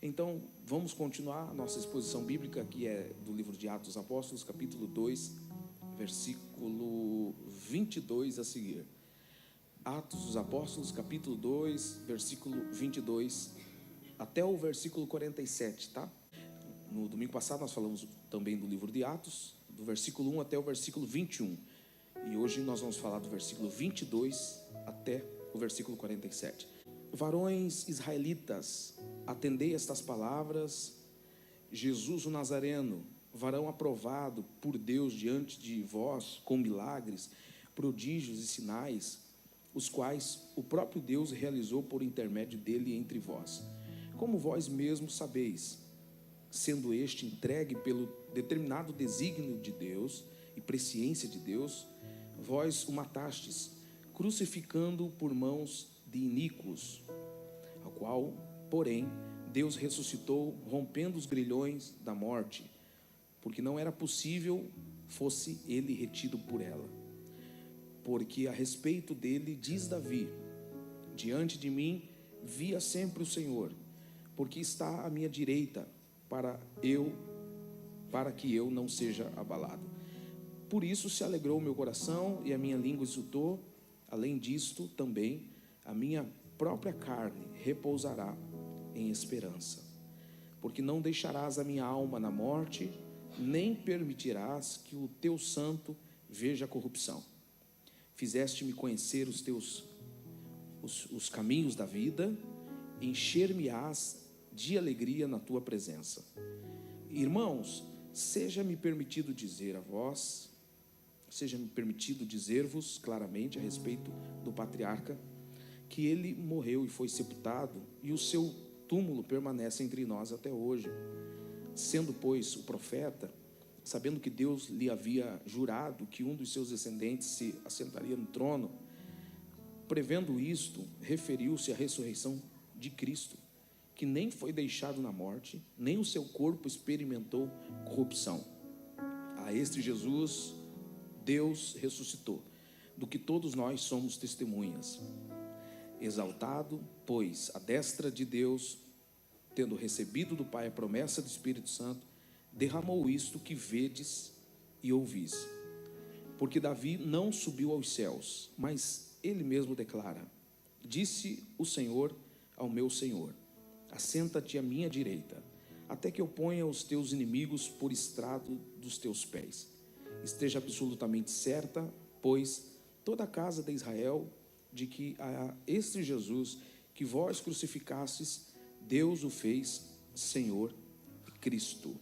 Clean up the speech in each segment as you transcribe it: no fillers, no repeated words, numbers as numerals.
Então, vamos continuar a nossa exposição bíblica, que é do livro de Atos dos Apóstolos, capítulo 2, versículo 22 a seguir. Atos dos Apóstolos, capítulo 2, versículo 22 até o versículo 47, tá? No domingo passado nós falamos também do livro de Atos, do versículo 1 até o versículo 21. E hoje nós vamos falar do versículo 22 até o versículo 47. Varões israelitas, atendei estas palavras. Jesus o Nazareno, varão aprovado por Deus diante de vós, com milagres, prodígios e sinais, os quais o próprio Deus realizou por intermédio dele entre vós. Como vós mesmos sabeis, sendo este entregue pelo determinado desígnio de Deus e presciência de Deus, vós o matastes, crucificando por mãos de iníquos, ao qual, porém, Deus ressuscitou, rompendo os grilhões da morte, porque não era possível fosse ele retido por ela. Porque a respeito dele diz Davi: diante de mim via sempre o Senhor, porque está à minha direita, para que eu não seja abalado. Por isso se alegrou o meu coração e a minha língua exultou. Além disto também a minha própria carne repousará em esperança, porque não deixarás a minha alma na morte, nem permitirás que o teu santo veja a corrupção. Fizeste-me conhecer os caminhos da vida, encher-me-ás de alegria na tua presença. Irmãos, seja-me permitido dizer-vos claramente a respeito do patriarca, que ele morreu e foi sepultado, e o seu túmulo permanece entre nós até hoje. Sendo, pois, o profeta, sabendo que Deus lhe havia jurado que um dos seus descendentes se assentaria no trono, prevendo isto, referiu-se à ressurreição de Cristo, que nem foi deixado na morte, nem o seu corpo experimentou corrupção. A este Jesus Deus ressuscitou, do que todos nós somos testemunhas. Exaltado, pois, à destra de Deus, tendo recebido do Pai a promessa do Espírito Santo, derramou isto que vedes e ouvis. Porque Davi não subiu aos céus, mas ele mesmo declara: disse o Senhor ao meu Senhor: assenta-te à minha direita, até que eu ponha os teus inimigos por estrado dos teus pés. Esteja absolutamente certa, pois, toda a casa de Israel, de que a este Jesus que vós crucificastes, Deus o fez Senhor e Cristo.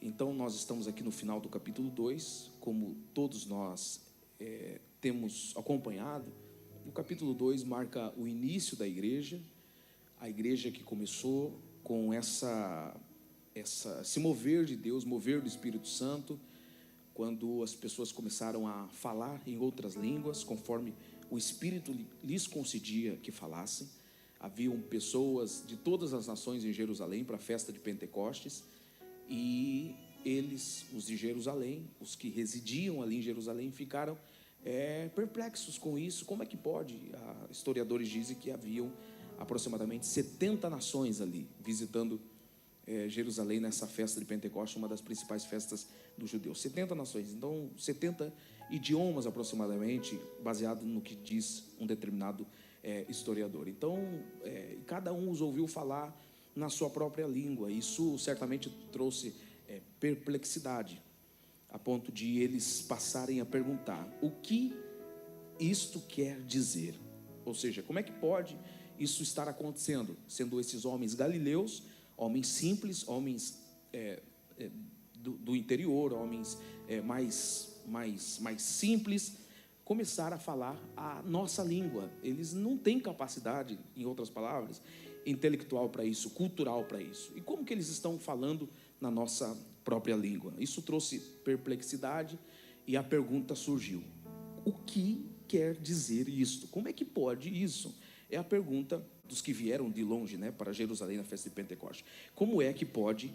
Então nós estamos aqui no final do capítulo 2, como todos nós temos acompanhado. O capítulo 2 marca o início da igreja, a igreja que começou com esse mover de Deus, mover do Espírito Santo, quando as pessoas começaram a falar em outras línguas, conforme o Espírito lhes concedia que falassem. Haviam pessoas de todas as nações em Jerusalém para a festa de Pentecostes, e eles, os de Jerusalém, os que residiam ali em Jerusalém, ficaram perplexos com isso. Como é que pode? Historiadores dizem que haviam aproximadamente 70 nações ali visitando Jerusalém nessa festa de Pentecostes, uma das principais festas dos judeus. 70 nações, então 70 idiomas aproximadamente, baseado no que diz um determinado historiador. Então cada um os ouviu falar na sua própria língua. Isso certamente trouxe perplexidade, a ponto de eles passarem a perguntar: o que isto quer dizer? Ou seja, como é que pode isso estar acontecendo, sendo esses homens galileus, homens simples, homens do interior, homens mais simples, começar a falar a nossa língua? Eles não têm capacidade, em outras palavras, intelectual para isso, cultural para isso. E como que eles estão falando na nossa própria língua? Isso trouxe perplexidade e a pergunta surgiu: o que quer dizer isto? Como é que pode isso? É a pergunta dos que vieram de longe, para Jerusalém na festa de Pentecostes. Como é que pode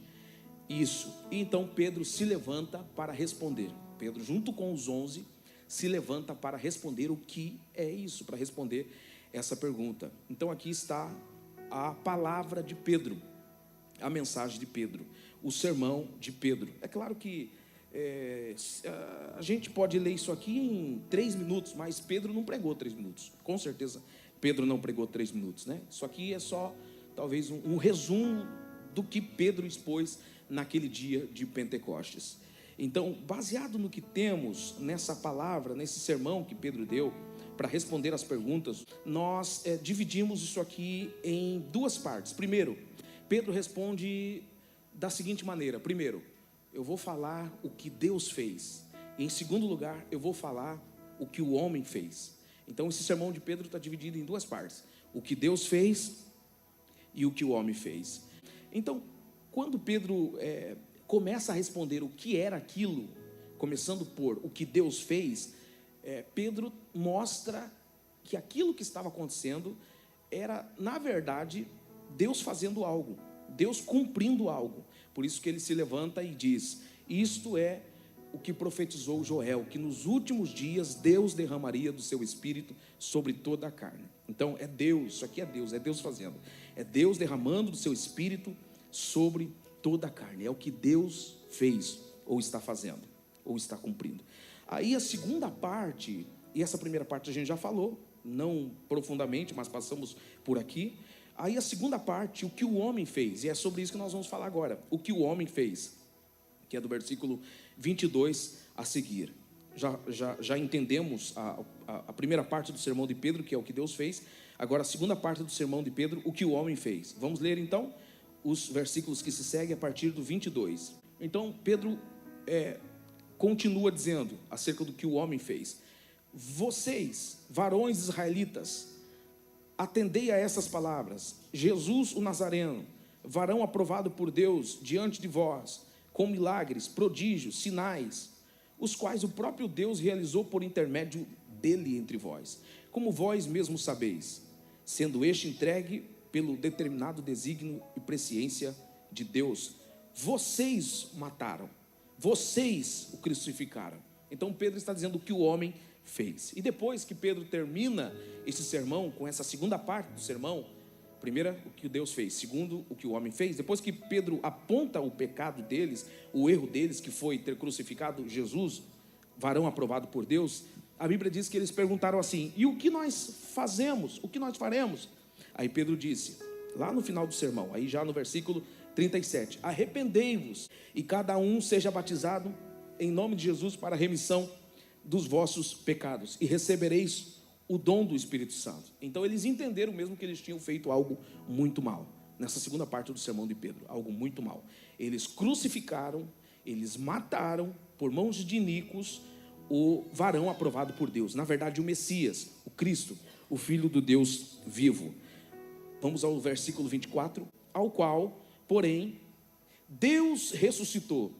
isso? E então Pedro se levanta para responder. Pedro, junto com os 11, se levanta para responder o que é isso, para responder essa pergunta. Então aqui está a palavra de Pedro. a mensagem de Pedro, o sermão de Pedro. É claro que a gente pode ler isso aqui em 3 minutos, mas Pedro não pregou 3 minutos. Com certeza, Pedro não pregou 3 minutos, né? Isso aqui é só, talvez, um resumo do que Pedro expôs naquele dia de Pentecostes. Então, baseado no que temos nessa palavra, nesse sermão que Pedro deu, para responder as perguntas, nós dividimos isso aqui em 2 partes. Primeiro, Pedro responde da seguinte maneira: primeiro, eu vou falar o que Deus fez, e em segundo lugar, eu vou falar o que o homem fez. Então, esse sermão de Pedro está dividido em 2 partes: o que Deus fez e o que o homem fez. Então, quando Pedro começa a responder o que era aquilo, começando por o que Deus fez, Pedro mostra que aquilo que estava acontecendo era, na verdade, Deus fazendo algo, Deus cumprindo algo. Por isso que ele se levanta e diz: isto é o que profetizou Joel, que nos últimos dias Deus derramaria do seu Espírito sobre toda a carne. Então é Deus, isso aqui é Deus fazendo, é Deus derramando do seu Espírito sobre toda a carne. É o que Deus fez, ou está fazendo, ou está cumprindo. Aí a segunda parte, e essa primeira parte a gente já falou, não profundamente, mas passamos por aqui. Aí a segunda parte, o que o homem fez, e é sobre isso que nós vamos falar agora. O que o homem fez, que é do versículo 22 a seguir. Já entendemos a primeira parte do sermão de Pedro, que é o que Deus fez. Agora a segunda parte do sermão de Pedro, o que o homem fez. Vamos ler então os versículos que se seguem a partir do 22. Então Pedro continua dizendo acerca do que o homem fez: vocês, varões israelitas, atendei a essas palavras. Jesus o Nazareno, varão aprovado por Deus diante de vós, com milagres, prodígios, sinais, os quais o próprio Deus realizou por intermédio dele entre vós, como vós mesmos sabeis, sendo este entregue pelo determinado desígnio e presciência de Deus. Vocês mataram, vocês o crucificaram. Então Pedro está dizendo o que o homem fez. E depois que Pedro termina esse sermão, com essa segunda parte do sermão, primeira, o que Deus fez; segundo, o que o homem fez. Depois que Pedro aponta o pecado deles, o erro deles, que foi ter crucificado Jesus, varão aprovado por Deus, a Bíblia diz que eles perguntaram assim: e o que nós fazemos? O que nós faremos? Aí Pedro disse, lá no final do sermão, aí já no versículo 37, arrependei-vos e cada um seja batizado em nome de Jesus para a remissão dos vossos pecados, e recebereis o dom do Espírito Santo. Então eles entenderam mesmo que eles tinham feito algo muito mal. Nessa segunda parte do sermão de Pedro, algo muito mal. Eles crucificaram, eles mataram por mãos de iníquos o varão aprovado por Deus, na verdade o Messias, o Cristo, o Filho do Deus vivo. Vamos ao versículo 24, ao qual, porém, Deus ressuscitou,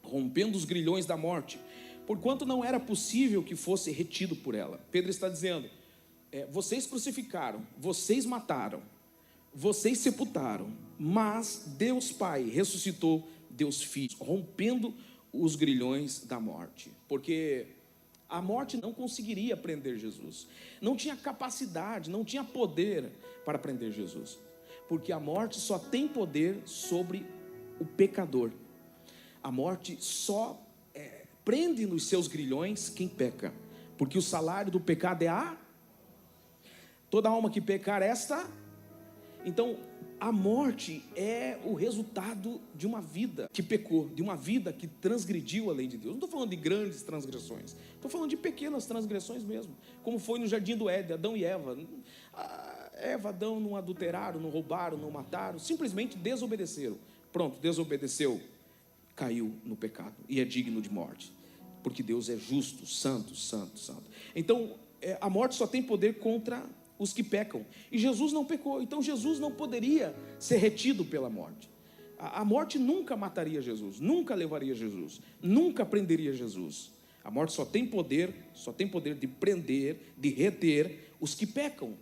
rompendo os grilhões da morte, porquanto não era possível que fosse retido por ela. Pedro está dizendo, vocês crucificaram, vocês mataram, vocês sepultaram, mas Deus Pai ressuscitou Deus Filho, rompendo os grilhões da morte, porque a morte não conseguiria prender Jesus, não tinha capacidade, não tinha poder para prender Jesus, porque a morte só tem poder sobre o pecador. A morte só prende nos seus grilhões quem peca, porque o salário do pecado é toda alma que pecar então a morte é o resultado de uma vida que pecou, de uma vida que transgrediu a lei de Deus. Não estou falando de grandes transgressões, estou falando de pequenas transgressões mesmo, como foi no jardim do Éden, Adão e Eva. Adão não adulteraram, não roubaram, não mataram, simplesmente desobedeceram. Pronto, desobedeceu, caiu no pecado e é digno de morte, porque Deus é justo, santo, santo, santo. Então a morte só tem poder contra os que pecam, e Jesus não pecou, então Jesus não poderia ser retido pela morte. A morte nunca mataria Jesus, nunca levaria Jesus, nunca prenderia Jesus. A morte só tem poder de prender, de reter os que pecam.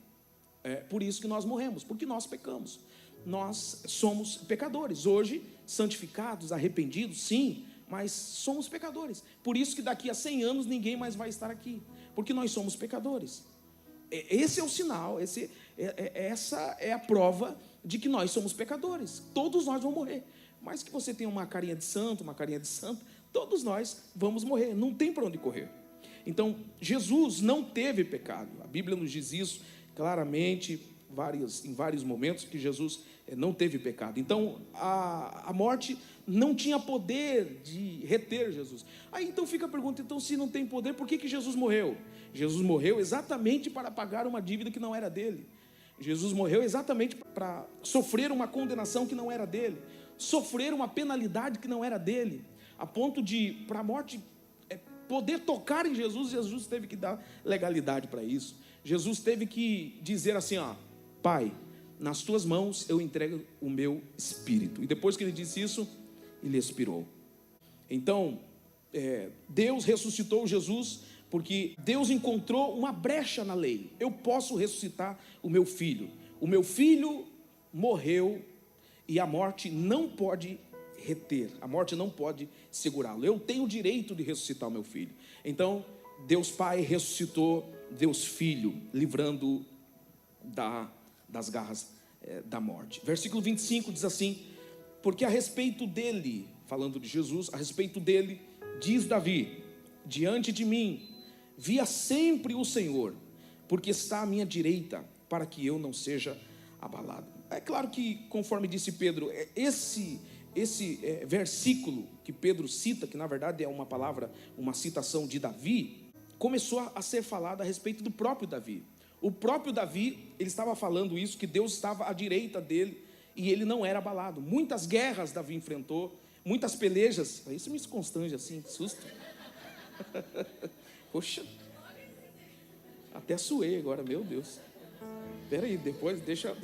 Por isso que nós morremos, porque nós pecamos. Nós somos pecadores, hoje santificados, arrependidos, sim, mas somos pecadores. Por isso que daqui a 100 anos ninguém mais vai estar aqui, porque nós somos pecadores. Esse é o sinal, essa é a prova de que nós somos pecadores. Todos nós vamos morrer. Mas que você tenha uma carinha de santo, uma carinha de santa, todos nós vamos morrer. Não tem para onde correr. Então, Jesus não teve pecado. A Bíblia nos diz isso claramente, em vários momentos, que Jesus não teve pecado. Então, a morte não tinha poder de reter Jesus. Aí então fica a pergunta, então se não tem poder, por que Jesus morreu? Jesus morreu exatamente para pagar uma dívida que não era dele. Jesus morreu exatamente para sofrer uma condenação que não era dele, sofrer uma penalidade que não era dele, a ponto de, para a morte poder tocar em Jesus, Jesus teve que dar legalidade para isso. Jesus teve que dizer assim, Pai, nas tuas mãos eu entrego o meu espírito. E depois que ele disse isso, ele expirou. Então, Deus ressuscitou Jesus, porque Deus encontrou uma brecha na lei. Eu posso ressuscitar o meu filho. O meu filho morreu e a morte não pode reter, a morte não pode segurá-lo. Eu tenho o direito de ressuscitar o meu filho. Então, Deus Pai ressuscitou Deus Filho, livrando das garras da morte. Versículo 25 diz assim: porque a respeito dele, falando de Jesus, a respeito dele, diz Davi: diante de mim via sempre o Senhor, porque está à minha direita, para que eu não seja abalado. É claro que, conforme disse Pedro, esse versículo que Pedro cita, que na verdade é uma citação de Davi, começou a ser falado a respeito do próprio Davi. O próprio Davi, ele estava falando isso, que Deus estava à direita dele e ele não era abalado. Muitas guerras Davi enfrentou, muitas pelejas. Isso me constrange assim, que susto. Poxa, até suei agora, meu Deus. Espera aí, depois deixa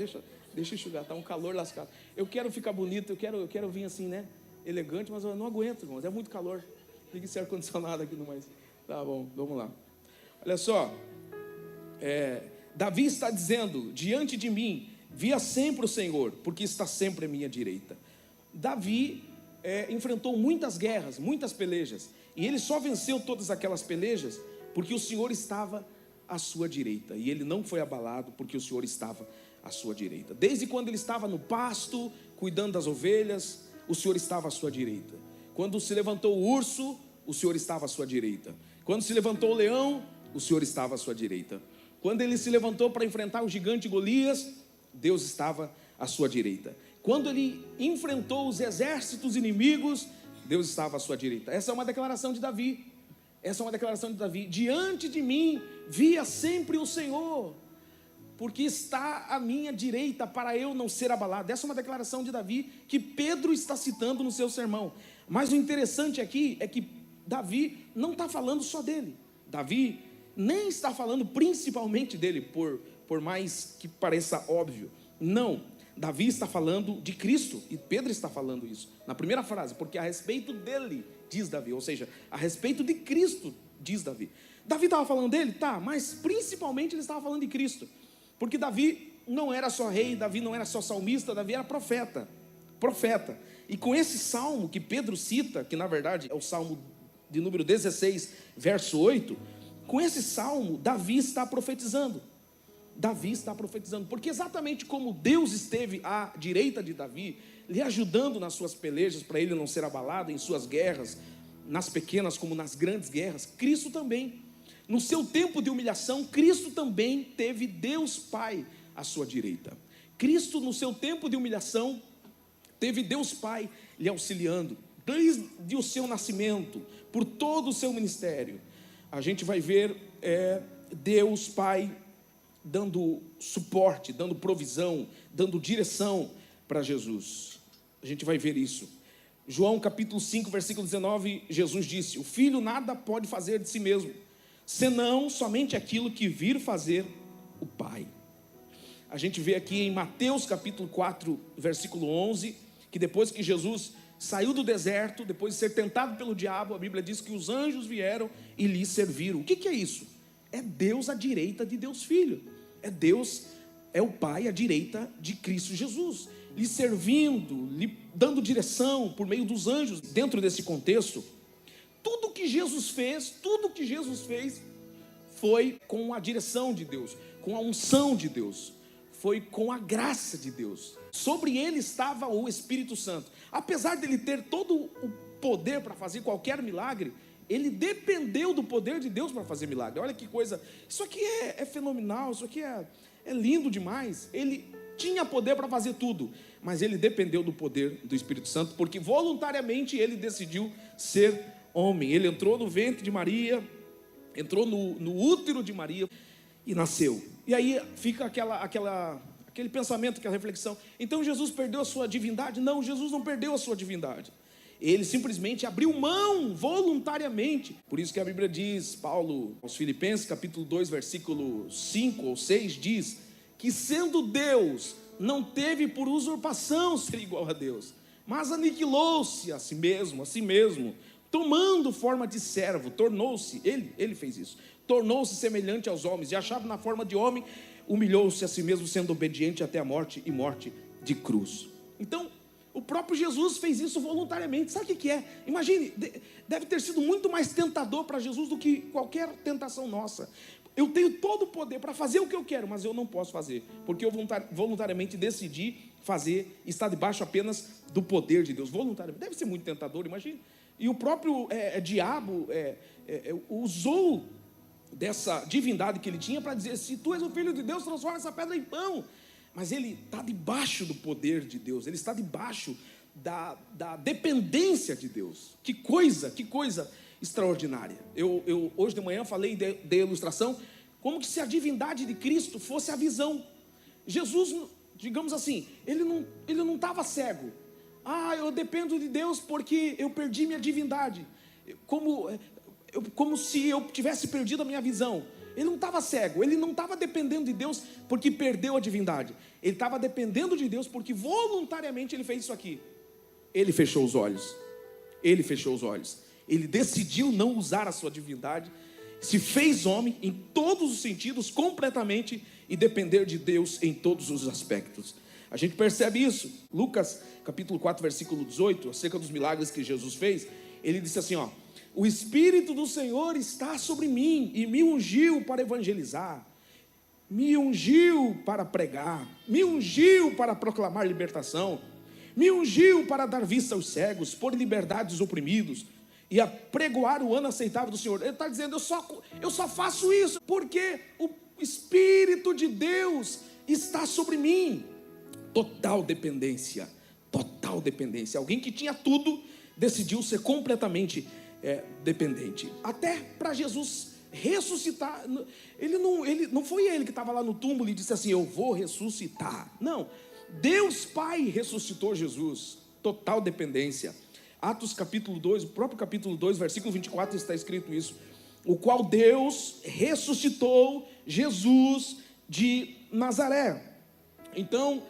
enxugar, tá um calor lascado. Eu quero ficar bonito, eu quero vir assim, né, elegante, mas eu não aguento, irmãos, é muito calor. Liga esse ar-condicionado aqui no mais. Tá bom, vamos lá. Olha só, Davi está dizendo: diante de mim via sempre o Senhor, porque está sempre à minha direita. Davi enfrentou muitas guerras, muitas pelejas, e ele só venceu todas aquelas pelejas porque o Senhor estava à sua direita, e ele não foi abalado porque o Senhor estava à sua direita. Desde quando ele estava no pasto, cuidando das ovelhas, o Senhor estava à sua direita. Quando se levantou o urso, o Senhor estava à sua direita. Quando se levantou o leão, o Senhor estava à sua direita. Quando ele se levantou para enfrentar o gigante Golias, Deus estava à sua direita. Quando ele enfrentou os exércitos inimigos, Deus estava à sua direita. Essa é uma declaração de Davi. Diante de mim via sempre o Senhor, porque está à minha direita, para eu não ser abalado. Essa é uma declaração de Davi que Pedro está citando no seu sermão. Mas o interessante aqui é que Davi não está falando só dele. Davi nem está falando principalmente dele, por mais que pareça óbvio. Não, Davi está falando de Cristo, e Pedro está falando isso na primeira frase, porque a respeito dele, diz Davi, ou seja, a respeito de Cristo, diz Davi. Davi estava falando dele? Tá, mas principalmente ele estava falando de Cristo, porque Davi não era só rei, Davi não era só salmista, Davi era profeta. E com esse salmo que Pedro cita, que na verdade é o salmo de número 16, verso 8, com esse salmo, Davi está profetizando, porque exatamente como Deus esteve à direita de Davi, lhe ajudando nas suas pelejas, para ele não ser abalado em suas guerras, nas pequenas como nas grandes guerras, Cristo também, no seu tempo de humilhação, Cristo também teve Deus Pai à sua direita. Cristo, no seu tempo de humilhação, teve Deus Pai lhe auxiliando, desde o seu nascimento, por todo o seu ministério. A gente vai ver Deus Pai dando suporte, dando provisão, dando direção para Jesus. A gente vai ver isso. João capítulo 5, versículo 19, Jesus disse: o filho nada pode fazer de si mesmo, senão somente aquilo que vir fazer o Pai. A gente vê aqui em Mateus capítulo 4, versículo 11, que depois que Jesus saiu do deserto, depois de ser tentado pelo diabo, a Bíblia diz que os anjos vieram e lhe serviram. O que é isso? É Deus à direita de Deus Filho. É Deus, é o Pai à direita de Cristo Jesus, lhe servindo, lhe dando direção por meio dos anjos. Dentro desse contexto, tudo que Jesus fez foi com a direção de Deus, com a unção de Deus. foi com a graça de Deus. Sobre ele estava o Espírito Santo. Apesar dele ter todo o poder para fazer qualquer milagre, ele dependeu do poder de Deus para fazer milagre. Olha que coisa, isso aqui é fenomenal, isso aqui é lindo demais. Ele tinha poder para fazer tudo, mas ele dependeu do poder do Espírito Santo, porque voluntariamente ele decidiu ser homem. Ele entrou no ventre de Maria, entrou no útero de Maria e nasceu. E aí fica aquele pensamento, aquela reflexão: então Jesus perdeu a sua divindade? Não, Jesus não perdeu a sua divindade. Ele simplesmente abriu mão voluntariamente. Por isso que a Bíblia diz, Paulo aos Filipenses, capítulo 2, versículo 5 ou 6, diz que sendo Deus, não teve por usurpação ser igual a Deus, mas aniquilou-se a si mesmo, tomando forma de servo, tornou-se, ele fez isso, tornou-se semelhante aos homens, e achado na forma de homem, humilhou-se a si mesmo, sendo obediente até a morte, e morte de cruz. Então, o próprio Jesus fez isso voluntariamente. Sabe o que é? Imagine, deve ter sido muito mais tentador para Jesus do que qualquer tentação nossa. Eu tenho todo o poder para fazer o que eu quero, mas eu não posso fazer, porque eu voluntariamente decidi fazer, estar debaixo apenas do poder de Deus, voluntariamente. Deve ser muito tentador, imagine. E o próprio diabo usou dessa divindade que ele tinha para dizer: se tu és o filho de Deus, transforma essa pedra em pão. Mas ele está debaixo do poder de Deus, ele está debaixo da dependência de Deus. Que coisa extraordinária. Eu hoje de manhã falei de ilustração, como que se a divindade de Cristo fosse a visão. Jesus, digamos assim, ele não estava cego. Eu dependo de Deus porque eu perdi minha divindade, como se eu tivesse perdido a minha visão. Ele não estava cego, ele não estava dependendo de Deus porque perdeu a divindade. Ele estava dependendo de Deus porque voluntariamente ele fez isso aqui. Ele fechou os olhos. Ele decidiu não usar a sua divindade, se fez homem em todos os sentidos, completamente, e depender de Deus em todos os aspectos. A gente percebe isso. Lucas capítulo 4, versículo 18, acerca dos milagres que Jesus fez, ele disse assim: o Espírito do Senhor está sobre mim e me ungiu para evangelizar, me ungiu para pregar, me ungiu para proclamar libertação, me ungiu para dar vista aos cegos, pôr em liberdade os oprimidos e apregoar o ano aceitável do Senhor. Ele está dizendo: eu só faço isso porque o Espírito de Deus está sobre mim. Total dependência. Alguém que tinha tudo decidiu ser completamente dependente. Até para Jesus ressuscitar, não foi ele que estava lá no túmulo e disse assim: eu vou ressuscitar. Não, Deus Pai ressuscitou Jesus. Total dependência. Atos capítulo 2, o próprio capítulo 2, versículo 24 está escrito isso: o qual Deus ressuscitou Jesus de Nazaré. Então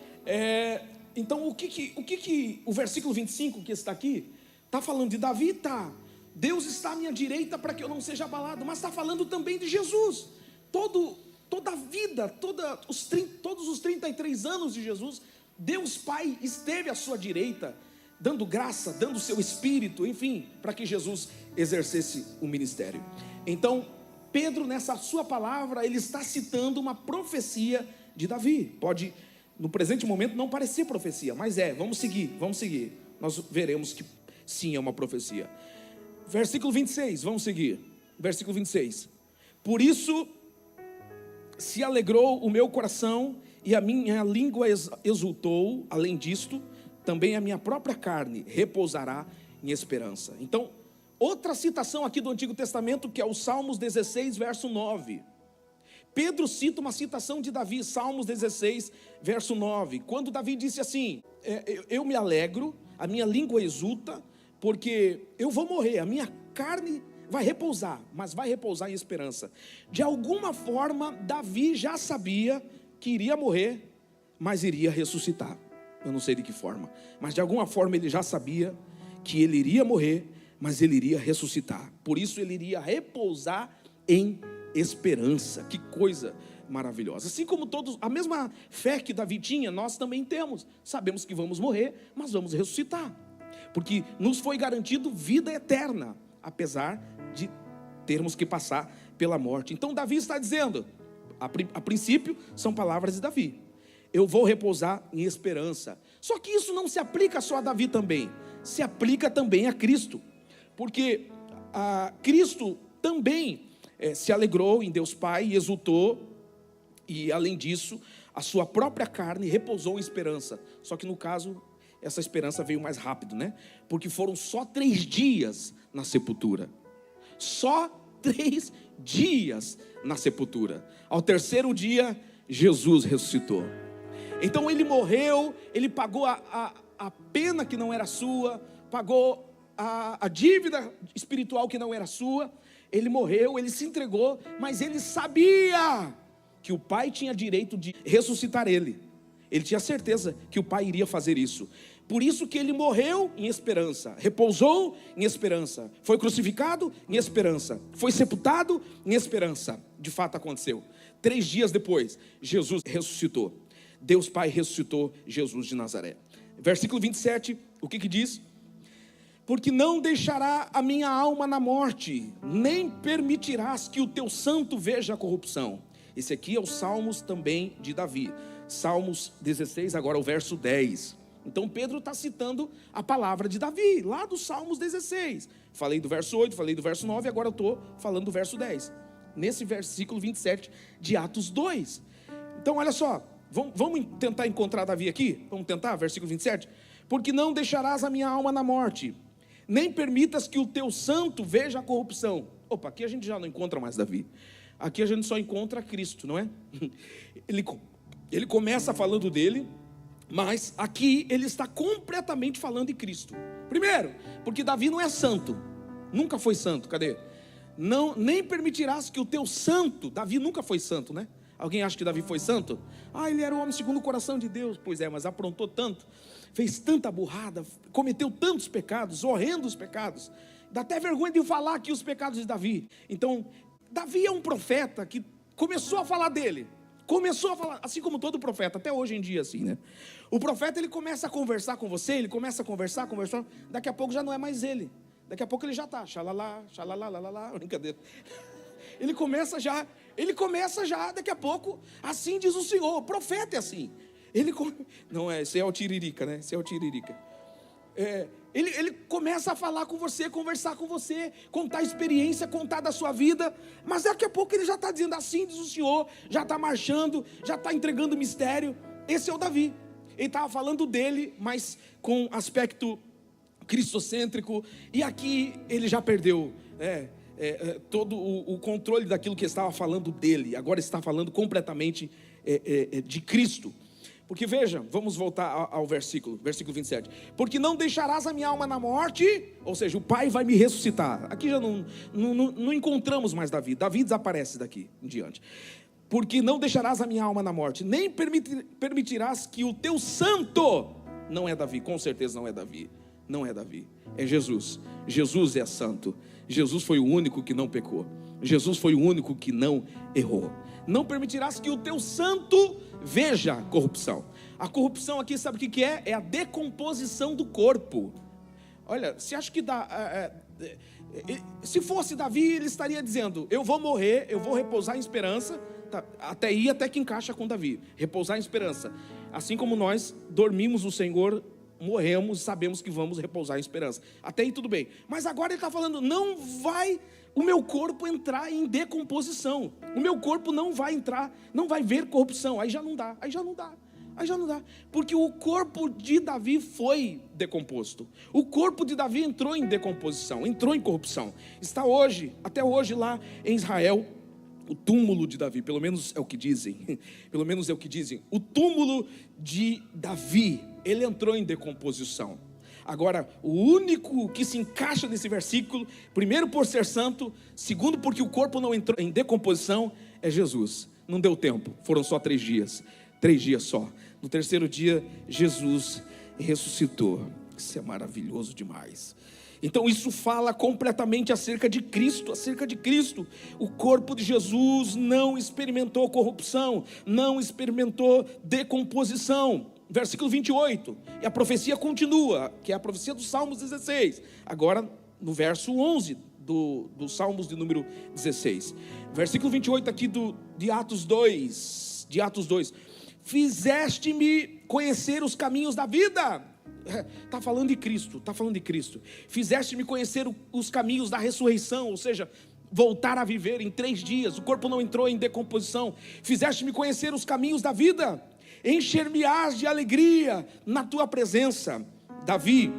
o que o versículo 25 que está aqui está falando de Davi? Tá, Deus está à minha direita para que eu não seja abalado, mas está falando também de Jesus. Toda a vida, todos os 33 anos de Jesus, Deus Pai esteve à sua direita, dando graça, dando o seu Espírito, enfim, para que Jesus exercesse o ministério. Então, Pedro, nessa sua palavra, ele está citando uma profecia de Davi. Pode, no presente momento, não parecer profecia, mas vamos seguir. Nós veremos que sim, é uma profecia. Versículo 26, vamos seguir. Versículo 26. Por isso se alegrou o meu coração e a minha língua exultou. Além disto, também a minha própria carne repousará em esperança. Então, outra citação aqui do Antigo Testamento, que é o Salmos 16, verso 9. Pedro cita uma citação de Davi, Salmos 16, verso 9. Quando Davi disse assim: eu me alegro, a minha língua exulta, porque eu vou morrer, a minha carne vai repousar, mas vai repousar em esperança. De alguma forma, Davi já sabia que iria morrer, mas iria ressuscitar. Eu não sei de que forma, mas de alguma forma ele já sabia que ele iria morrer, mas ele iria ressuscitar. Por isso ele iria repousar em esperança. Que coisa maravilhosa. Assim como todos, a mesma fé que Davi tinha, nós também temos. Sabemos que vamos morrer, mas vamos ressuscitar, porque nos foi garantido vida eterna, apesar de termos que passar pela morte. Então Davi está dizendo, a princípio são palavras de Davi: eu vou repousar em esperança. Só que isso não se aplica só a Davi também, se aplica também a Cristo, porque Cristo também se alegrou em Deus Pai e exultou, e além disso, a sua própria carne repousou em esperança. Só que no caso, essa esperança veio mais rápido, né? Porque foram só 3 dias na sepultura. Só 3 dias na sepultura. Ao 3º dia, Jesus ressuscitou. Então ele morreu, ele pagou a pena que não era sua, pagou a dívida espiritual que não era sua. Ele morreu, ele se entregou, mas ele sabia que o Pai tinha direito de ressuscitar ele. Ele tinha certeza que o Pai iria fazer isso. Por isso que ele morreu em esperança, repousou em esperança, foi crucificado em esperança, foi sepultado em esperança. De fato aconteceu. 3 dias depois, Jesus ressuscitou. Deus Pai ressuscitou Jesus de Nazaré. Versículo 27, o que diz? Porque não deixará a minha alma na morte, nem permitirás que o teu santo veja a corrupção. Esse aqui é o Salmos também de Davi. Salmos 16, agora o verso 10. Então Pedro está citando a palavra de Davi, lá do Salmos 16. Falei do verso 8, falei do verso 9, agora eu estou falando do verso 10. Nesse versículo 27 de Atos 2. Então olha só, vamos tentar encontrar Davi aqui? Vamos tentar, versículo 27. Porque não deixarás a minha alma na morte, nem permitas que o teu santo veja a corrupção. Opa, aqui a gente já não encontra mais Davi. Aqui a gente só encontra Cristo, não é? Ele começa falando dele, mas aqui ele está completamente falando de Cristo. Primeiro, porque Davi não é santo, nunca foi santo, cadê? Não, nem permitirás que o teu santo, Davi nunca foi santo, né? Alguém acha que Davi foi santo? Ele era o homem segundo o coração de Deus. Pois é, mas aprontou tanto, fez tanta burrada, cometeu tantos pecados, horrendos pecados. Dá até vergonha de falar aqui os pecados de Davi. Então, Davi é um profeta que começou a falar dele. Começou a falar, assim como todo profeta, até hoje em dia assim, né? O profeta, ele começa a conversar com você, ele começa a conversar, daqui a pouco já não é mais ele. Daqui a pouco ele já está, xalalá, xalalá, brincadeira. Ele começa já, daqui a pouco, assim diz o Senhor, o profeta é assim. Não é, esse é o tiririca, né? Esse é o tiririca. Ele começa a falar com você, conversar com você, contar a experiência, contar da sua vida, mas daqui a pouco ele já está dizendo assim diz o Senhor, já está marchando, já está entregando mistério. Esse é o Davi. Ele estava falando dele, mas com aspecto cristocêntrico, e aqui ele já perdeu todo o controle daquilo que estava falando dele, agora está falando completamente de Cristo. Porque veja, vamos voltar ao versículo 27. Porque não deixarás a minha alma na morte, ou seja, o Pai vai me ressuscitar. Aqui já não encontramos mais Davi. Davi desaparece daqui em diante. Porque não deixarás a minha alma na morte, nem permitirás que o teu santo, não é Davi, com certeza não é Davi. Não é Davi, é Jesus. Jesus é santo. Jesus foi o único que não pecou. Jesus foi o único que não errou. Não permitirás que o teu santo veja a corrupção. A corrupção aqui, sabe o que é? É a decomposição do corpo. Olha, você acha que se fosse Davi, ele estaria dizendo: eu vou morrer, eu vou repousar em esperança. Até que encaixa com Davi, repousar em esperança. Assim como nós dormimos no Senhor, morremos, sabemos que vamos repousar em esperança. Até aí tudo bem. Mas agora ele está falando: não vai o meu corpo entrar em decomposição. O meu corpo não vai entrar, não vai ver corrupção. Aí já não dá. Porque o corpo de Davi foi decomposto. O corpo de Davi entrou em decomposição, entrou em corrupção. Está hoje, até hoje lá em Israel, o túmulo de Davi, pelo menos é o que dizem. O túmulo de Davi, ele entrou em decomposição. Agora, o único que se encaixa nesse versículo, primeiro por ser santo, segundo porque o corpo não entrou em decomposição, é Jesus. Não deu tempo, foram só 3 dias. 3 dias só. No 3º dia, Jesus ressuscitou. Isso é maravilhoso demais. Então isso fala completamente acerca de Cristo. O corpo de Jesus não experimentou corrupção, não experimentou decomposição. Versículo 28, e a profecia continua, que é a profecia do Salmos 16, agora no verso 11 do Salmos de número 16, versículo 28 aqui de Atos 2, fizeste-me conhecer os caminhos da vida. Está falando de Cristo, está falando de Cristo. Fizeste-me conhecer os caminhos da ressurreição, ou seja, voltar a viver em 3 dias, o corpo não entrou em decomposição. Fizeste-me conhecer os caminhos da vida, encher-me-ás de alegria na tua presença. Davi,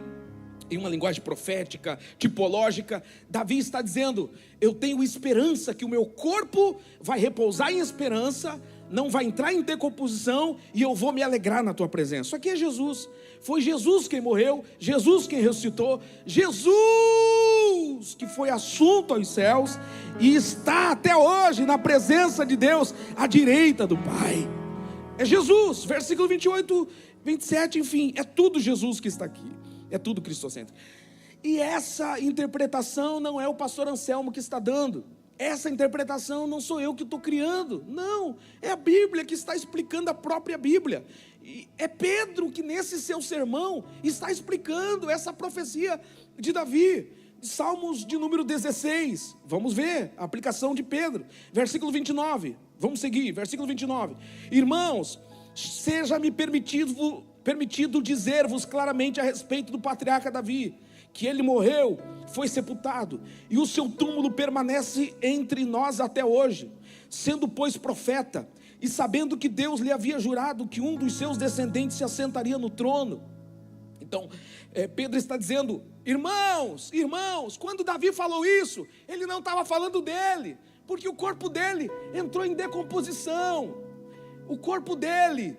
em uma linguagem profética, tipológica, Davi está dizendo: eu tenho esperança que o meu corpo vai repousar em esperança, não vai entrar em decomposição, e eu vou me alegrar na tua presença. Isso aqui é Jesus. Foi Jesus quem morreu, Jesus quem ressuscitou, Jesus que foi assunto aos céus e está até hoje na presença de Deus, à direita do Pai. É Jesus, versículo 28, 27, enfim, é tudo Jesus que está aqui, é tudo cristocêntrico. E essa interpretação não é o pastor Anselmo que está dando. Essa interpretação não sou eu que estou criando, não, é a Bíblia que está explicando a própria Bíblia. E é Pedro que nesse seu sermão está explicando essa profecia de Davi, Salmos de número 16, vamos ver a aplicação de Pedro, versículo 29, vamos seguir, versículo 29, irmãos, seja-me permitido dizer-vos claramente a respeito do patriarca Davi, que ele morreu, foi sepultado, e o seu túmulo permanece entre nós até hoje, sendo pois profeta, e sabendo que Deus lhe havia jurado que um dos seus descendentes se assentaria no trono. Então, Pedro está dizendo: irmãos, quando Davi falou isso, ele não estava falando dele, porque o corpo dele entrou em decomposição, o corpo dele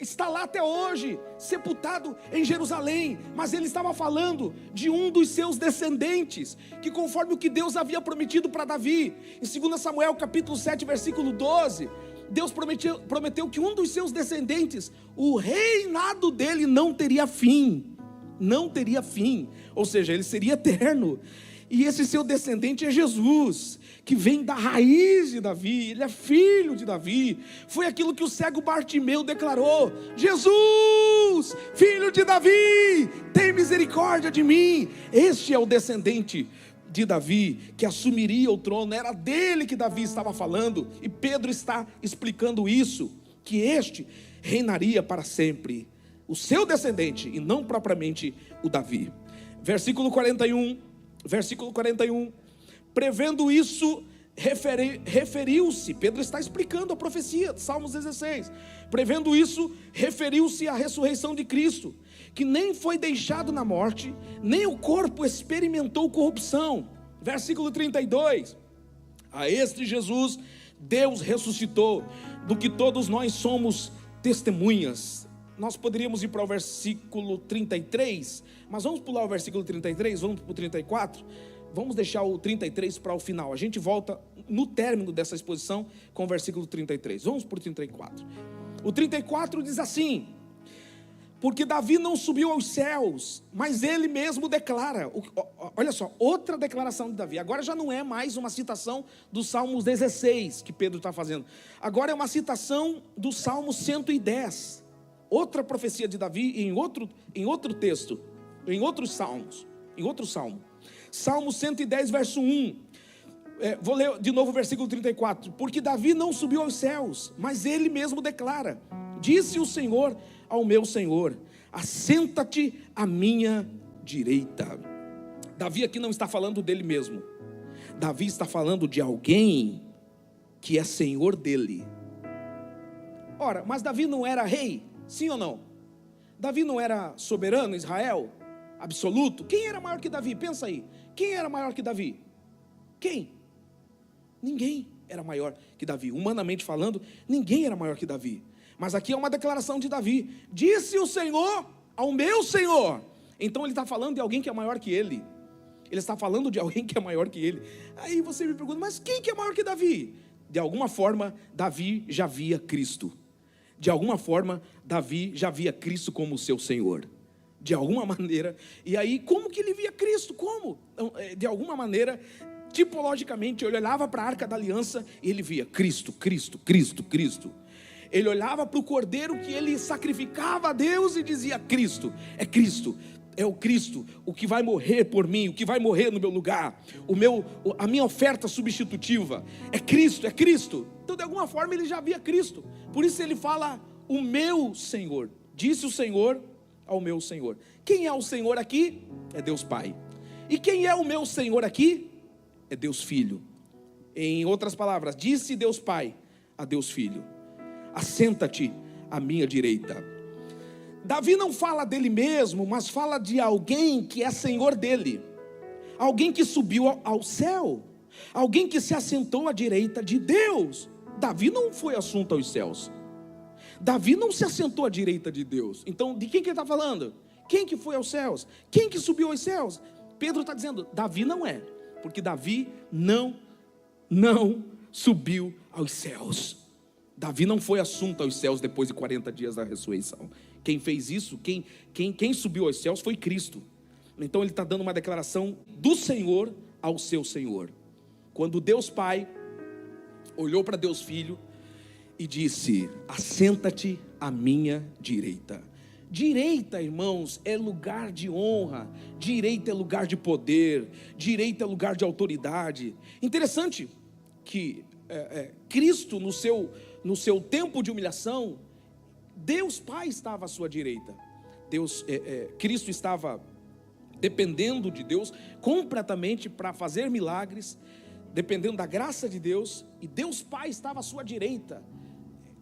está lá até hoje, sepultado em Jerusalém, mas ele estava falando de um dos seus descendentes, que conforme o que Deus havia prometido para Davi, em 2 Samuel capítulo 7, versículo 12, Deus prometeu que um dos seus descendentes, o reinado dele não teria fim, ou seja, ele seria eterno, e esse seu descendente é Jesus, que vem da raiz de Davi, ele é filho de Davi, foi aquilo que o cego Bartimeu declarou: Jesus, filho de Davi, tem misericórdia de mim. Este é o descendente de Davi, que assumiria o trono, era dele que Davi estava falando, e Pedro está explicando isso, que este reinaria para sempre, o seu descendente, e não propriamente o Davi. Versículo 41, prevendo isso, referiu-se, Pedro está explicando a profecia, Salmos 16, prevendo isso, referiu-se à ressurreição de Cristo, que nem foi deixado na morte, nem o corpo experimentou corrupção. Versículo 32, a este Jesus Deus ressuscitou, do que todos nós somos testemunhas. Nós poderíamos ir para o versículo 33, mas vamos pular o versículo 33, vamos para o 34, vamos deixar o 33 para o final, a gente volta no término dessa exposição com o versículo 33, vamos para o 34, o 34 diz assim: porque Davi não subiu aos céus, mas ele mesmo declara, olha só, outra declaração de Davi, agora já não é mais uma citação do Salmos 16 que Pedro está fazendo, agora é uma citação do Salmo 110, outra profecia de Davi em outro texto, em outros salmos, em outro salmo, Salmo 110 verso 1, vou ler de novo o versículo 34, porque Davi não subiu aos céus, mas ele mesmo declara, disse o Senhor ao meu Senhor, assenta-te à minha direita. Davi aqui não está falando dele mesmo, Davi está falando de alguém que é Senhor dele. Ora, mas Davi não era rei? Sim ou não? Davi não era soberano, Israel, absoluto? Quem era maior que Davi? Pensa aí, quem era maior que Davi? Quem? Ninguém era maior que Davi, humanamente falando, ninguém era maior que Davi. Mas aqui é uma declaração de Davi, disse o Senhor ao meu Senhor. Então ele está falando de alguém que é maior que ele, ele está falando de alguém que é maior que ele. Aí você me pergunta, mas quem que é maior que Davi? De alguma forma, Davi já via Cristo, de alguma forma, Davi já via Cristo como seu Senhor, de alguma maneira. E aí, como que ele via Cristo? Como? De alguma maneira, tipologicamente, ele olhava para a Arca da Aliança e ele via Cristo, Cristo, Cristo, Cristo. Ele olhava para o cordeiro que ele sacrificava a Deus e dizia: Cristo, é Cristo. é o Cristo, o que vai morrer por mim, o que vai morrer no meu lugar, a minha oferta substitutiva, é Cristo, é Cristo. Então de alguma forma ele já via Cristo, por isso ele fala, o meu Senhor, disse o Senhor ao meu Senhor. Quem é o Senhor aqui? É Deus Pai. E quem é o meu Senhor aqui? É Deus Filho. Em outras palavras, disse Deus Pai a Deus Filho, assenta-te à minha direita. Davi não fala dele mesmo, mas fala de alguém que é Senhor dele, alguém que subiu ao céu, alguém que se assentou à direita de Deus. Davi não foi assunto aos céus, Davi não se assentou à direita de Deus. Então de quem que ele está falando? Quem que foi aos céus? Quem que subiu aos céus? Pedro está dizendo, Davi não é, porque Davi não subiu aos céus. Davi não foi assunto aos céus depois de 40 dias da ressurreição. Quem fez isso, quem subiu aos céus foi Cristo. Então ele está dando uma declaração do Senhor ao seu Senhor. Quando Deus Pai olhou para Deus Filho e disse, assenta-te à minha direita. Direita, irmãos, é lugar de honra, direita é lugar de poder, direita é lugar de autoridade. Interessante que Cristo no seu tempo de humilhação, Deus Pai estava à sua direita. Cristo estava dependendo de Deus completamente para fazer milagres, dependendo da graça de Deus, e Deus Pai estava à sua direita.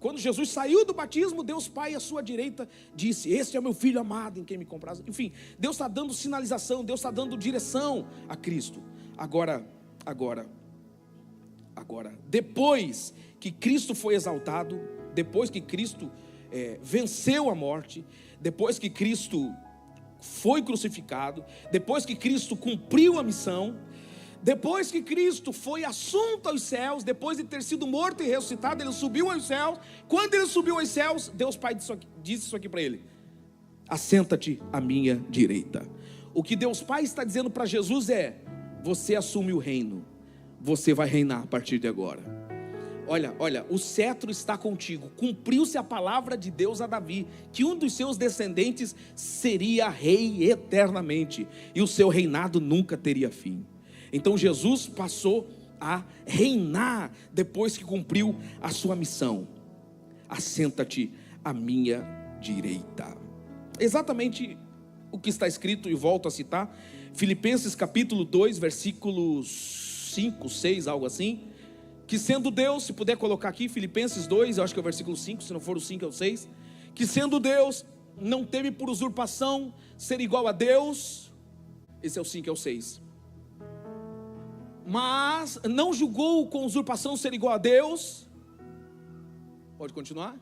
Quando Jesus saiu do batismo, Deus Pai à sua direita disse, este é o meu Filho amado em quem me compraz. Enfim, Deus está dando sinalização, Deus está dando direção a Cristo. Agora, depois que Cristo foi exaltado, depois que Cristo venceu a morte, depois que Cristo foi crucificado, depois que Cristo cumpriu a missão, depois que Cristo foi assunto aos céus, depois de ter sido morto e ressuscitado, ele subiu aos céus. Quando ele subiu aos céus, Deus Pai disse isso aqui para ele, assenta-te à minha direita. O que Deus Pai está dizendo para Jesus é, você assume o reino, você vai reinar a partir de agora. Olha, o cetro está contigo. Cumpriu-se a palavra de Deus a Davi, que um dos seus descendentes seria rei eternamente, e o seu reinado nunca teria fim. Então Jesus passou a reinar depois que cumpriu a sua missão. Assenta-te à minha direita. Exatamente o que está escrito, e volto a citar, Filipenses capítulo 2, versículos 5, 6, algo assim. Que sendo Deus, se puder colocar aqui, Filipenses 2, eu acho que é o versículo 5, se não for o 5 é o 6. Que sendo Deus, não teve por usurpação ser igual a Deus. Esse é o 5, é o 6. Mas não julgou com usurpação ser igual a Deus. Pode continuar?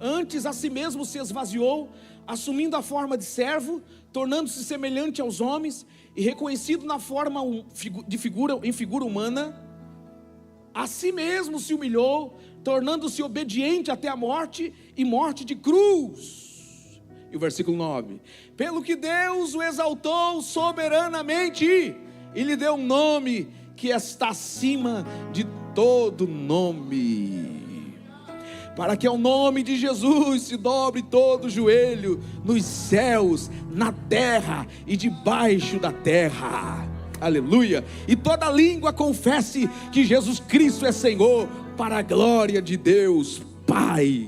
Antes a si mesmo se esvaziou, assumindo a forma de servo, tornando-se semelhante aos homens, e reconhecido na forma em figura humana, a si mesmo se humilhou, tornando-se obediente até a morte, e morte de cruz. E o versículo 9: pelo que Deus o exaltou soberanamente, e lhe deu um nome que está acima de todo nome, para que ao nome de Jesus se dobre todo o joelho, nos céus, na terra e debaixo da terra. Aleluia. E toda língua confesse que Jesus Cristo é Senhor, para a glória de Deus Pai.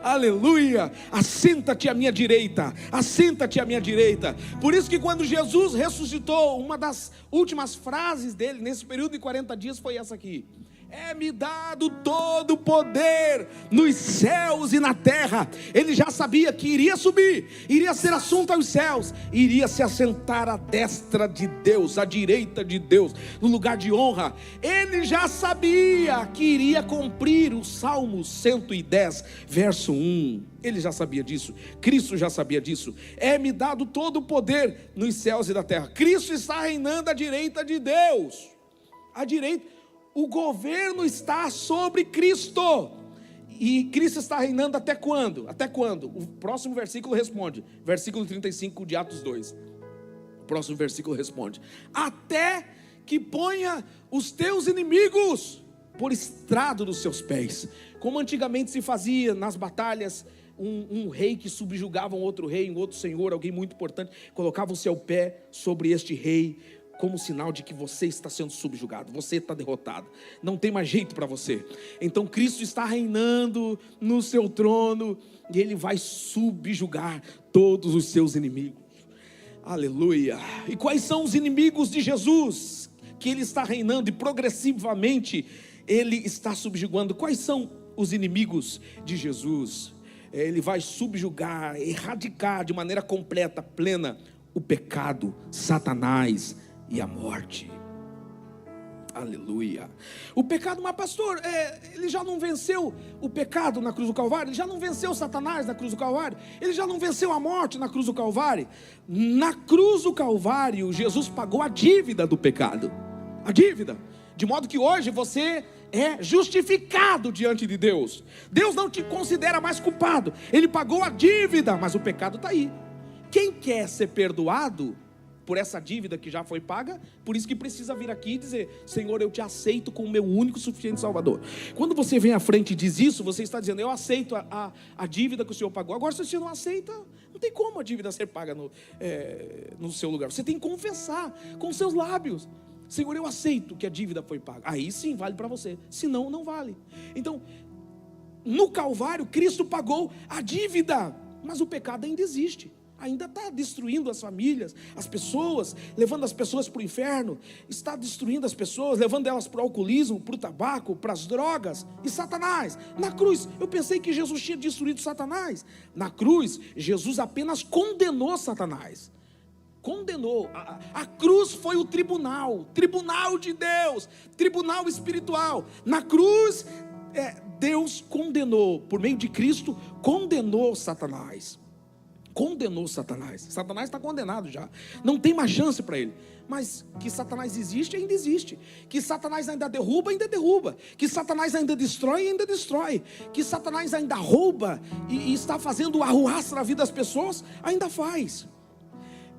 Aleluia. Assenta-te à minha direita, assenta-te à minha direita. Por isso que quando Jesus ressuscitou, uma das últimas frases dele nesse período de 40 dias foi essa aqui: é-me dado todo o poder nos céus e na terra. Ele já sabia que iria subir, iria ser assunto aos céus, iria se assentar à destra de Deus, à direita de Deus, no lugar de honra. Ele já sabia que iria cumprir o Salmo 110, verso 1. Ele já sabia disso, Cristo já sabia disso. É-me dado todo o poder nos céus e na terra. Cristo está reinando à direita de Deus, à direita. O governo está sobre Cristo. E Cristo está reinando até quando? Até quando? O próximo versículo responde. Versículo 35 de Atos 2. O próximo versículo responde: até que ponha os teus inimigos por estrado dos seus pés. Como antigamente se fazia nas batalhas um rei que subjugava um outro rei, um outro senhor, alguém muito importante, colocava o seu pé sobre este rei, como sinal de que você está sendo subjugado, você está derrotado, não tem mais jeito para você. Então Cristo está reinando no seu trono, e Ele vai subjugar todos os seus inimigos. Aleluia! E quais são os inimigos de Jesus, que Ele está reinando e progressivamente Ele está subjugando? Quais são os inimigos de Jesus? Ele vai subjugar, erradicar de maneira completa, plena, o pecado, Satanás e a morte. Aleluia. O pecado, mas pastor, ele já não venceu o pecado na cruz do Calvário? Ele já não venceu Satanás na cruz do Calvário? Ele já não venceu a morte na cruz do Calvário? Na cruz do Calvário, Jesus pagou a dívida do pecado. A dívida. De modo que hoje você é justificado diante de Deus. Deus não te considera mais culpado. Ele pagou a dívida, mas o pecado está aí. Quem quer ser perdoado por essa dívida que já foi paga, por isso que precisa vir aqui e dizer: Senhor, eu te aceito como meu único e suficiente Salvador. Quando você vem à frente e diz isso, você está dizendo: eu aceito a dívida que o Senhor pagou. Agora, se você não aceita, não tem como a dívida ser paga no seu lugar. Você tem que confessar com os seus lábios: Senhor, eu aceito que a dívida foi paga. Aí sim vale para você, senão não vale. Então, no Calvário, Cristo pagou a dívida, mas o pecado ainda existe. Ainda está destruindo as famílias, as pessoas, levando as pessoas para o inferno, está destruindo as pessoas, levando elas para o alcoolismo, para o tabaco, para as drogas. E Satanás, na cruz, eu pensei que Jesus tinha destruído Satanás. Na cruz, Jesus apenas condenou Satanás. Condenou. A cruz foi o tribunal de Deus, tribunal espiritual. Na cruz, Deus condenou, por meio de Cristo, condenou Satanás. Condenou Satanás. Satanás está condenado já, não tem mais chance para ele. Mas que Satanás existe, ainda existe. Que Satanás ainda derruba, ainda derruba. Que Satanás ainda destrói, ainda destrói. Que Satanás ainda rouba e está fazendo arruaça na vida das pessoas, ainda faz.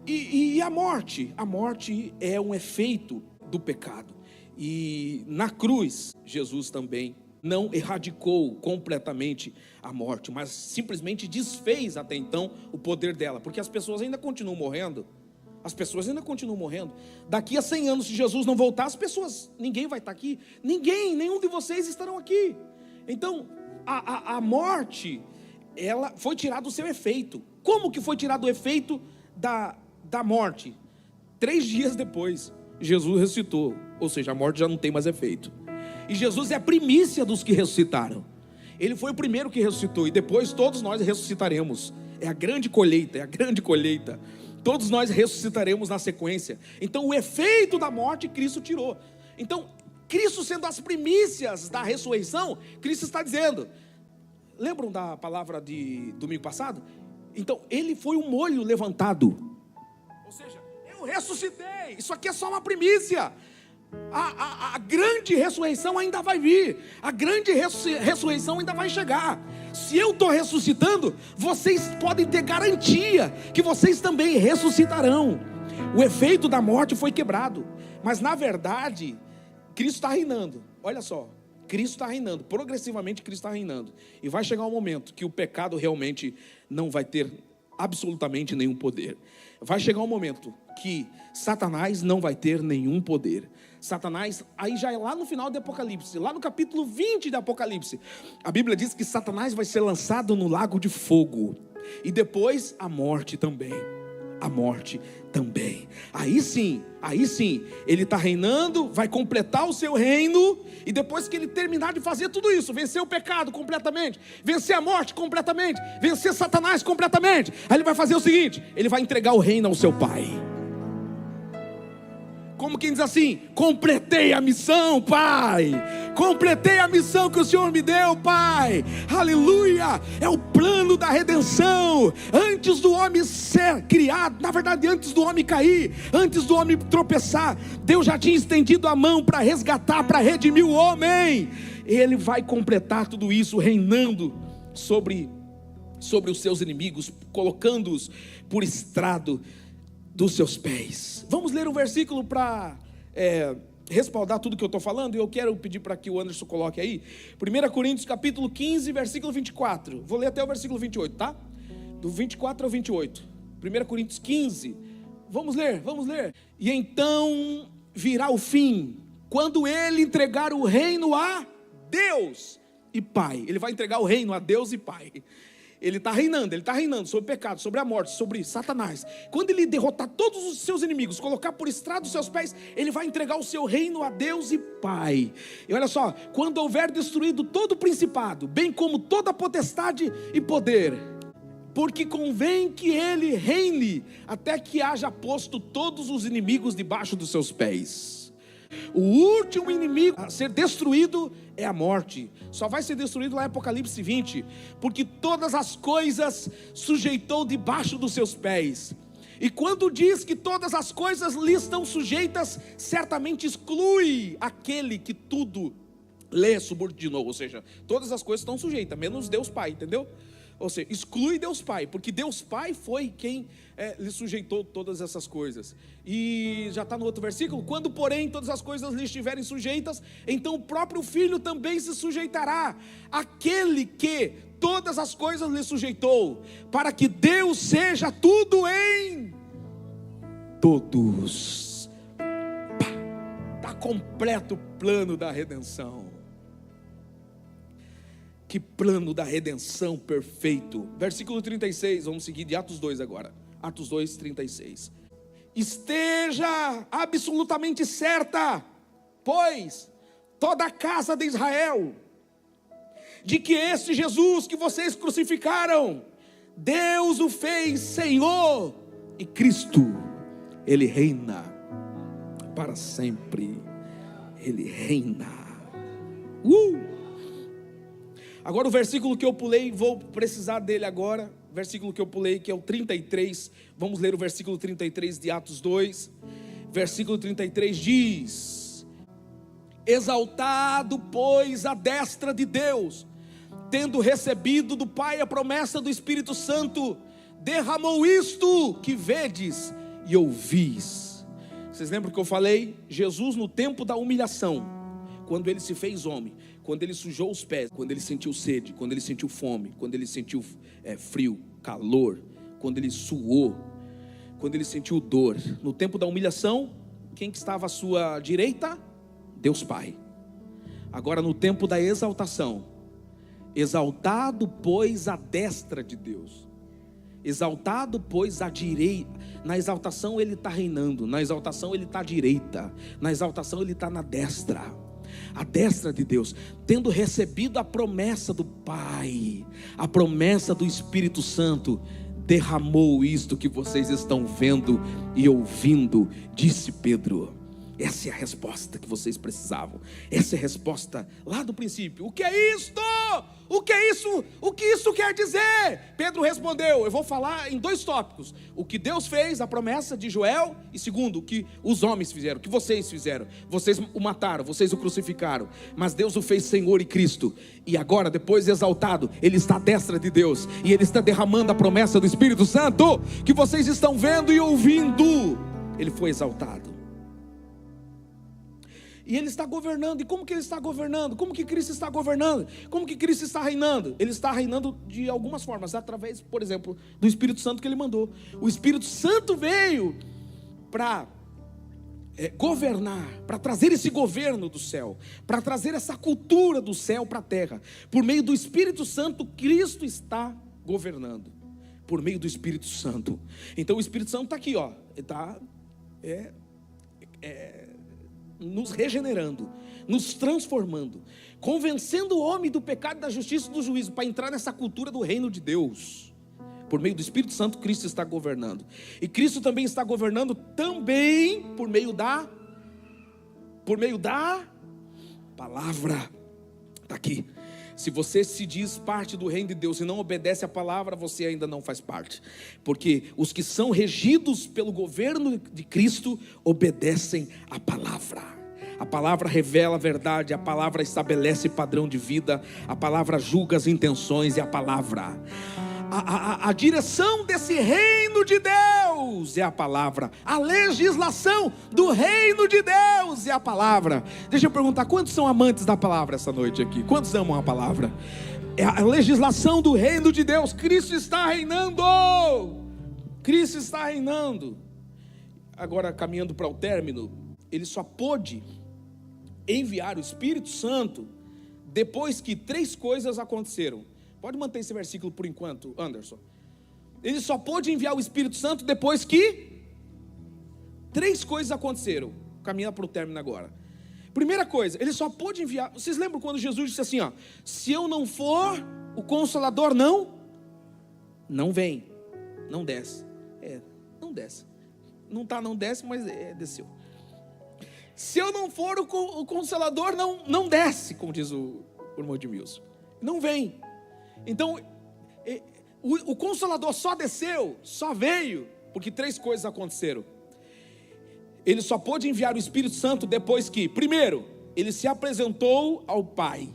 E a morte? A morte é um efeito do pecado. E na cruz, Jesus também não erradicou completamente a morte, mas simplesmente desfez até então o poder dela, porque as pessoas ainda continuam morrendo. As pessoas ainda continuam morrendo. Daqui a 100 anos, se Jesus não voltar, as pessoas, ninguém vai estar aqui, nenhum de vocês estarão aqui. Então, a morte, ela foi tirado o seu efeito. Como que foi tirado o efeito da morte? 3 dias depois, Jesus ressuscitou, ou seja, a morte já não tem mais efeito. E Jesus é a primícia dos que ressuscitaram. Ele foi o primeiro que ressuscitou, e depois todos nós ressuscitaremos. É a grande colheita, todos nós ressuscitaremos na sequência. Então o efeito da morte Cristo tirou. Então Cristo sendo as primícias da ressurreição, Cristo está dizendo, lembram da palavra de domingo passado? Então ele foi um molho levantado, ou seja, eu ressuscitei, isso aqui é só uma primícia. A grande ressurreição ainda vai vir, a grande ressurreição ainda vai chegar. Se eu estou ressuscitando, vocês podem ter garantia que vocês também ressuscitarão. O efeito da morte foi quebrado, mas na verdade Cristo está reinando. Olha só, Cristo está reinando, progressivamente Cristo está reinando. E vai chegar um momento que o pecado realmente não vai ter absolutamente nenhum poder. Vai chegar um momento que Satanás não vai ter nenhum poder. Satanás, aí já é lá no final do Apocalipse, lá no capítulo 20 de Apocalipse, a Bíblia diz que Satanás vai ser lançado no lago de fogo, e depois a morte também. Aí sim, ele está reinando, vai completar o seu reino, e depois que ele terminar de fazer tudo isso, vencer o pecado completamente, vencer a morte completamente, vencer Satanás completamente, aí ele vai fazer o seguinte, ele vai entregar o reino ao seu Pai. Como quem diz assim: completei a missão, Pai. Completei a missão que o Senhor me deu, Pai. Aleluia. É o plano da redenção. Antes do homem ser criado, na verdade antes do homem cair, antes do homem tropeçar, Deus já tinha estendido a mão para resgatar, para redimir o homem. Ele vai completar tudo isso, reinando sobre os seus inimigos, colocando-os por estrado dos seus pés. Vamos ler um versículo para respaldar tudo que eu estou falando, e eu quero pedir para que o Anderson coloque aí, 1 Coríntios capítulo 15, versículo 24, vou ler até o versículo 28, tá? Do 24 ao 28, 1 Coríntios 15, vamos ler. E então virá o fim, quando ele entregar o reino a Deus e Pai. Ele vai entregar o reino a Deus e Pai. Ele está reinando sobre o pecado, sobre a morte, sobre Satanás. Quando ele derrotar todos os seus inimigos, colocar por estrada os seus pés, ele vai entregar o seu reino a Deus e Pai. E olha só, quando houver destruído todo o principado, bem como toda a potestade e poder, porque convém que ele reine, até que haja posto todos os inimigos debaixo dos seus pés. O último inimigo a ser destruído é a morte. Só vai ser destruído lá em Apocalipse 20, porque todas as coisas sujeitou debaixo dos seus pés. E quando diz que todas as coisas lhe estão sujeitas, certamente exclui aquele que tudo lhe subordinou. Ou seja, todas as coisas estão sujeitas, menos Deus Pai, entendeu? Ou seja, exclui Deus Pai, porque Deus Pai foi quem lhe sujeitou todas essas coisas. E já está no outro versículo: quando porém todas as coisas lhe estiverem sujeitas, então o próprio Filho também se sujeitará àquele que todas as coisas lhe sujeitou, para que Deus seja tudo em todos. Está completo o plano da redenção. Que plano da redenção perfeito. Versículo 36, vamos seguir de Atos 2 agora. Atos 2, 36. Esteja absolutamente certa, pois, toda a casa de Israel, de que este Jesus que vocês crucificaram, Deus o fez Senhor e Cristo. Ele reina para sempre. Ele reina. Agora o versículo que eu pulei, vou precisar dele agora. Versículo que eu pulei, que é o 33. Vamos ler o versículo 33 de Atos 2. Versículo 33 diz: exaltado, pois, a destra de Deus, tendo recebido do Pai a promessa do Espírito Santo, derramou isto que vedes e ouvis. Vocês lembram que eu falei? Jesus no tempo da humilhação, quando ele se fez homem, quando ele sujou os pés, quando ele sentiu sede, quando ele sentiu fome, quando ele sentiu frio, calor, quando ele suou, quando ele sentiu dor, no tempo da humilhação, quem que estava à sua direita? Deus Pai. Agora no tempo da exaltação, exaltado pois à destra de Deus, exaltado pois à direita. Na exaltação ele está reinando, na exaltação ele está à direita, na exaltação ele está na destra. A destra de Deus, tendo recebido a promessa do Pai, a promessa do Espírito Santo, derramou isto que vocês estão vendo e ouvindo, disse Pedro. Essa é a resposta que vocês precisavam. Essa é a resposta lá do princípio. O que é isto? O que é isso? O que isso quer dizer? Pedro respondeu: eu vou falar em dois tópicos: o que Deus fez, a promessa de Joel, e segundo, o que os homens fizeram, o que vocês fizeram. Vocês o mataram, vocês o crucificaram, mas Deus o fez Senhor e Cristo. E agora, depois de exaltado, Ele está à destra de Deus, e Ele está derramando a promessa do Espírito Santo, que vocês estão vendo e ouvindo. Ele foi exaltado. E Ele está governando. E como que Ele está governando? Como que Cristo está governando? Como que Cristo está reinando? Ele está reinando de algumas formas, através, por exemplo, do Espírito Santo que Ele mandou. O Espírito Santo veio para governar, para trazer esse governo do céu, para trazer essa cultura do céu para a terra. Por meio do Espírito Santo, Cristo está governando. Por meio do Espírito Santo. Então o Espírito Santo está aqui, ó. Está nos regenerando, nos transformando, convencendo o homem do pecado, da justiça e do juízo, para entrar nessa cultura do reino de Deus. Por meio do Espírito Santo, Cristo está governando. E Cristo também está governando também por meio da palavra. Está aqui. Se você se diz parte do reino de Deus e não obedece à palavra, você ainda não faz parte. Porque os que são regidos pelo governo de Cristo obedecem à palavra. A palavra revela a verdade, a palavra estabelece padrão de vida, a palavra julga as intenções, e a palavra A direção desse reino de Deus é a palavra. A legislação do reino de Deus é a palavra. Deixa eu perguntar, quantos são amantes da palavra essa noite aqui? Quantos amam a palavra? É a legislação do reino de Deus. Cristo está reinando. Cristo está reinando. Agora, caminhando para o término, ele só pôde enviar o Espírito Santo depois que 3 coisas aconteceram. Pode manter esse versículo por enquanto, Anderson. Ele só pôde enviar o Espírito Santo depois que 3 coisas aconteceram. Caminha para o término agora. Primeira coisa, ele só pôde enviar. Vocês lembram quando Jesus disse assim, ó: se eu não for, o Consolador não vem, não desce. Não desce. Não desce, mas desceu. Se eu não for, o Consolador não desce, como diz o irmão Edmilson. Não vem. Então, o Consolador só desceu, só veio, porque 3 coisas aconteceram. Ele só pôde enviar o Espírito Santo depois que, primeiro, ele se apresentou ao Pai.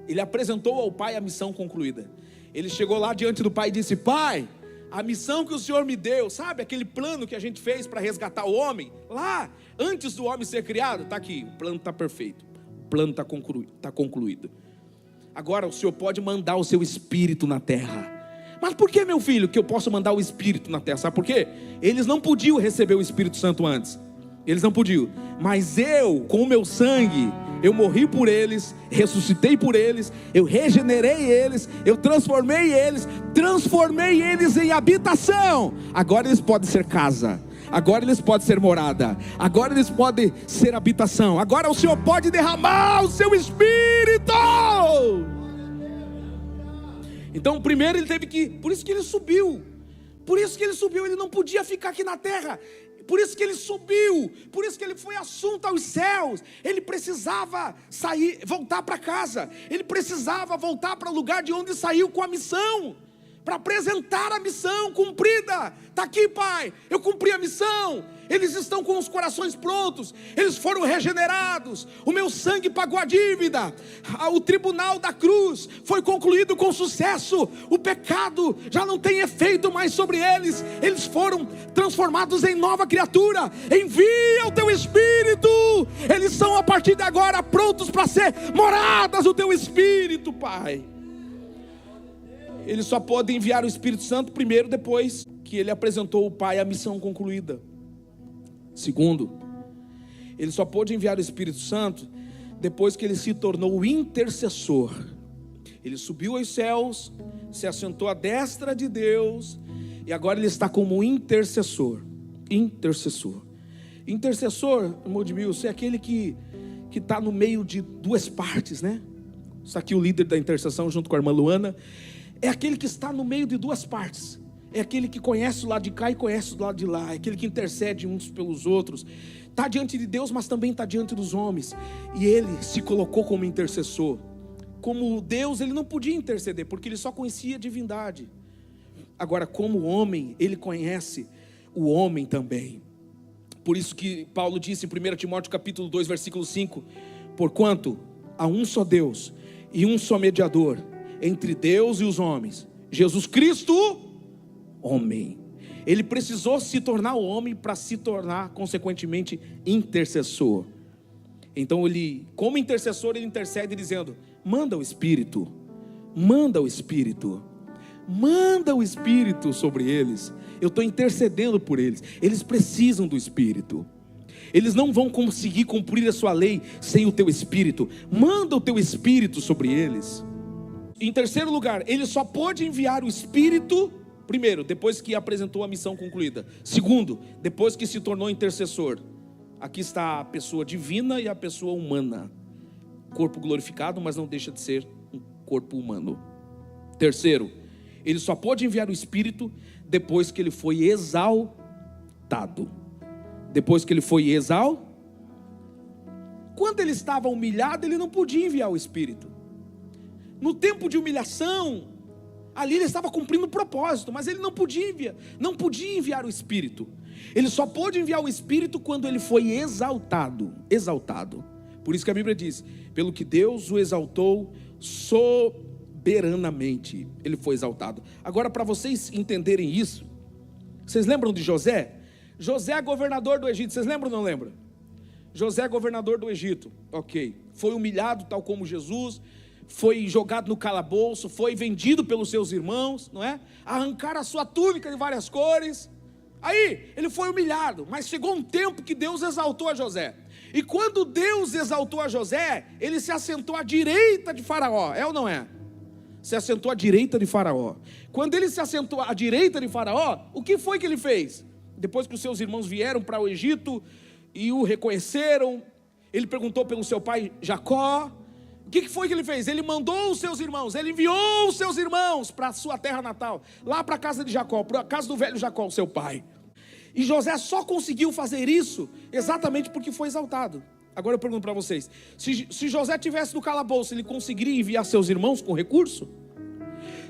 Ele apresentou ao Pai a missão concluída. Ele chegou lá diante do Pai e disse: Pai, a missão que o Senhor me deu, sabe aquele plano que a gente fez para resgatar o homem? Lá, antes do homem ser criado, está aqui, o plano está perfeito, o plano está concluído. Agora o Senhor pode mandar o seu Espírito na terra. Mas por que, meu filho, que eu posso mandar o Espírito na terra? Sabe por quê? Eles não podiam receber o Espírito Santo antes. Eles não podiam. Mas eu, com o meu sangue, eu morri por eles, ressuscitei por eles, eu regenerei eles, eu transformei eles em habitação. Agora eles podem ser casa, agora eles podem ser morada, agora eles podem ser habitação. Agora o Senhor pode derramar o seu Espírito. Então primeiro ele teve que, por isso que ele subiu, ele não podia ficar aqui na terra. Por isso que ele subiu, por isso que ele foi assunto aos céus. Ele precisava sair, voltar para casa. Ele precisava voltar para o lugar de onde saiu com a missão, para apresentar a missão cumprida. Está aqui, Pai, eu cumpri a missão. Eles estão com os corações prontos, eles foram regenerados, o meu sangue pagou a dívida, o tribunal da cruz foi concluído com sucesso, o pecado já não tem efeito mais sobre eles, eles foram transformados em nova criatura. Envia o teu Espírito, eles são a partir de agora prontos para ser moradas do teu Espírito, Pai. Ele só pode enviar o Espírito Santo primeiro, depois que ele apresentou ao Pai a missão concluída. Segundo, ele só pôde enviar o Espírito Santo depois que ele se tornou o intercessor. Ele subiu aos céus, se assentou à destra de Deus, e agora ele está como intercessor. Intercessor, irmão Edmilson, é aquele que está no meio de 2 partes, né? Está aqui o líder da intercessão junto com a irmã Luana. É aquele que está no meio de 2 partes. É aquele que conhece o lado de cá e conhece o lado de lá. É aquele que intercede uns pelos outros. Está diante de Deus, mas também está diante dos homens. E ele se colocou como intercessor. Como Deus, ele não podia interceder, porque ele só conhecia a divindade. Agora, como homem, ele conhece o homem também. Por isso que Paulo disse em 1 Timóteo capítulo 2, versículo 5: porquanto há um só Deus e um só mediador entre Deus e os homens, Jesus Cristo, homem. Ele precisou se tornar homem para se tornar consequentemente intercessor. Então ele, como intercessor, ele intercede dizendo: manda o Espírito, manda o Espírito, manda o Espírito sobre eles. Eu estou intercedendo por eles, eles precisam do Espírito. Eles não vão conseguir cumprir a sua lei sem o teu Espírito. Manda o teu Espírito sobre eles. Em terceiro lugar, ele só pôde enviar o Espírito, primeiro, depois que apresentou a missão concluída. Segundo, depois que se tornou intercessor. Aqui está a pessoa divina e a pessoa humana. Corpo glorificado, mas não deixa de ser um corpo humano. Terceiro, ele só pôde enviar o Espírito depois que ele foi exaltado. Depois que ele foi exaltado. Quando ele estava humilhado, ele não podia enviar o Espírito. No tempo de humilhação, ali ele estava cumprindo o propósito, mas ele não podia enviar o Espírito. Ele só pôde enviar o Espírito quando ele foi exaltado. Por isso que a Bíblia diz: pelo que Deus o exaltou soberanamente soberanamente ele foi exaltado. Agora, para vocês entenderem isso, vocês lembram de José? José é governador do Egito, vocês lembram ou não lembram? José é governador do Egito, ok. Foi humilhado tal como Jesus, foi jogado no calabouço, foi vendido pelos seus irmãos, não é? Arrancaram a sua túnica de várias cores. Aí, ele foi humilhado, mas chegou um tempo que Deus exaltou a José. E quando Deus exaltou a José, ele se assentou à direita de Faraó, é ou não é? Se assentou à direita de Faraó. Quando ele se assentou à direita de Faraó, o que foi que ele fez? Depois que os seus irmãos vieram para o Egito e o reconheceram, ele perguntou pelo seu pai Jacó. O que foi que ele fez? Ele mandou os seus irmãos, ele enviou os seus irmãos para a sua terra natal, lá para a casa de Jacó, para a casa do velho Jacó, o seu pai. E José só conseguiu fazer isso exatamente porque foi exaltado. Agora eu pergunto para vocês, se José estivesse no calabouço, ele conseguiria enviar seus irmãos com recurso?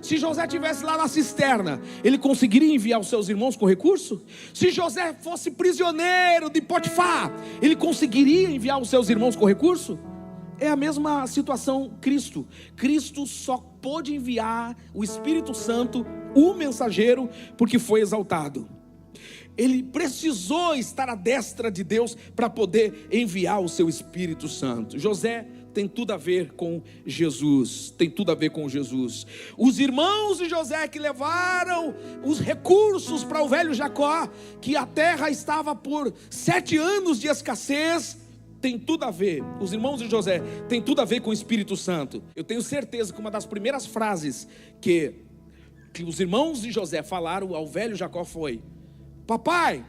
Se José estivesse lá na cisterna, ele conseguiria enviar os seus irmãos com recurso? Se José fosse prisioneiro de Potifar, ele conseguiria enviar os seus irmãos com recurso? É a mesma situação Cristo. Cristo só pôde enviar o Espírito Santo, o mensageiro, porque foi exaltado. Ele precisou estar à destra de Deus para poder enviar o seu Espírito Santo. José tem tudo a ver com Jesus, tem tudo a ver com Jesus. Os irmãos de José que levaram os recursos para o velho Jacó, que a terra estava por 7 anos de escassez, tem tudo a ver, os irmãos de José tem tudo a ver com o Espírito Santo. Eu tenho certeza que uma das primeiras frases que os irmãos de José falaram ao velho Jacó foi: papai,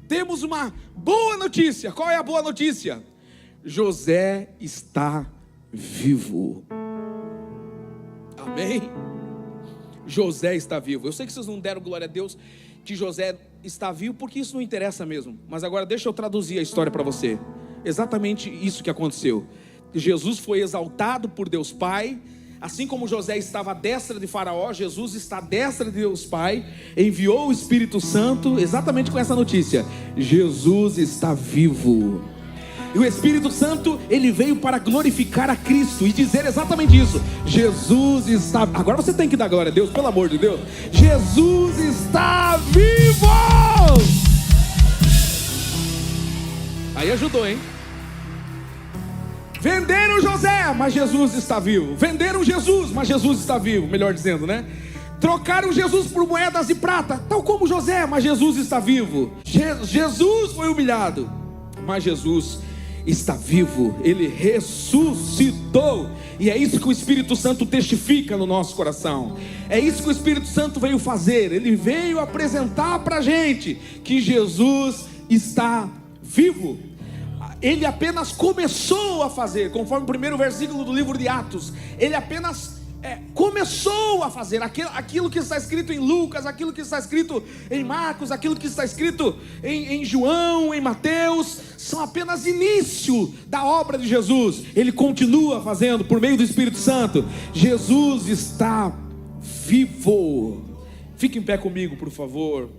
temos uma boa notícia. Qual é a boa notícia? José está vivo. Amém? José está vivo. Eu sei que vocês não deram glória a Deus que José está vivo, porque isso não interessa mesmo. Mas agora deixa eu traduzir a história para você. Exatamente isso que aconteceu. Jesus foi exaltado por Deus Pai. Assim como José estava à destra de Faraó, Jesus está à destra de Deus Pai, enviou o Espírito Santo, exatamente com essa notícia: Jesus está vivo. E o Espírito Santo, ele veio para glorificar a Cristo e dizer exatamente isso: Jesus está... Agora você tem que dar glória a Deus, pelo amor de Deus. Jesus está vivo! Aí ajudou, hein? Venderam José, mas Jesus está vivo. Venderam Jesus, mas Jesus está vivo, melhor dizendo, né? Trocaram Jesus por moedas de prata, tal como José, mas Jesus está vivo. Jesus foi humilhado, mas Jesus está vivo. Ele ressuscitou. E é isso que o Espírito Santo testifica no nosso coração. É isso que o Espírito Santo veio fazer. Ele veio apresentar para a gente que Jesus está vivo. Ele apenas começou a fazer, conforme o primeiro versículo do livro de Atos. Ele apenas começou a fazer aquilo que está escrito em Lucas, aquilo que está escrito em Marcos, aquilo que está escrito em João, em Mateus. São apenas início da obra de Jesus. Ele continua fazendo por meio do Espírito Santo. Jesus está vivo. Fique em pé comigo, por favor.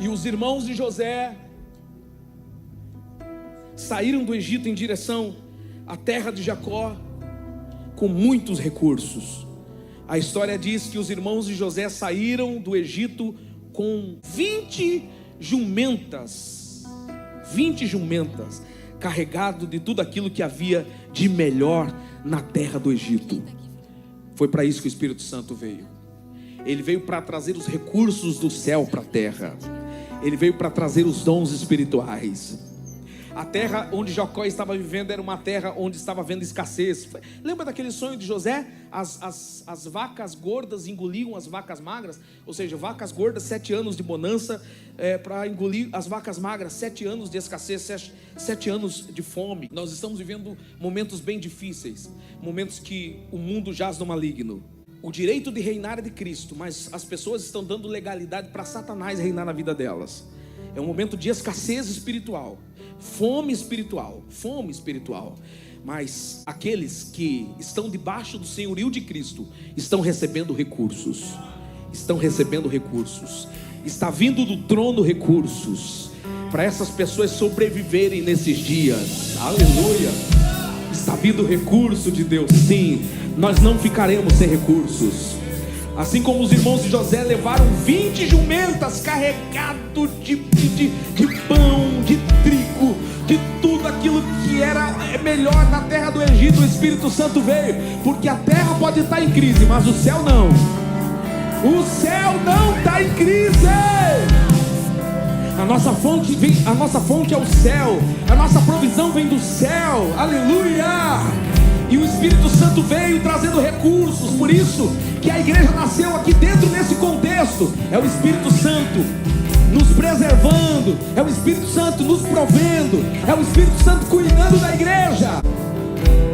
E os irmãos de José saíram do Egito em direção à terra de Jacó com muitos recursos. A história diz que os irmãos de José saíram do Egito com 20 jumentas, carregado de tudo aquilo que havia de melhor na terra do Egito. Foi para isso que o Espírito Santo veio. Ele veio para trazer os recursos do céu para a terra. Ele veio para trazer os dons espirituais. A terra onde Jacó estava vivendo era uma terra onde estava havendo escassez. Lembra daquele sonho de José? As vacas gordas engoliam as vacas magras. Ou seja, vacas gordas, 7 anos de bonança para engolir as vacas magras. 7 anos de escassez, 7 anos de fome. Nós estamos vivendo momentos bem difíceis. Momentos que o mundo jaz no maligno. O direito de reinar é de Cristo, mas as pessoas estão dando legalidade para Satanás reinar na vida delas. É um momento de escassez espiritual, fome espiritual. Mas aqueles que estão debaixo do senhorio de Cristo estão recebendo recursos. Está vindo do trono recursos. para essas pessoas sobreviverem nesses dias. Aleluia. Está vindo recurso de Deus. Sim, nós não ficaremos sem recursos. Assim como os irmãos de José levaram 20 jumentas carregado de pão, de trigo, de tudo aquilo que era melhor na terra do Egito. O Espírito Santo veio, porque a terra pode estar em crise, mas o céu não. O céu não está em crise. A nossa fonte é o céu. A nossa provisão vem do céu. Aleluia. E o Espírito Santo veio trazendo recursos. Por isso que a igreja nasceu aqui dentro nesse contexto. É o Espírito Santo nos preservando, é o Espírito Santo nos provendo, é o Espírito Santo cuidando da igreja.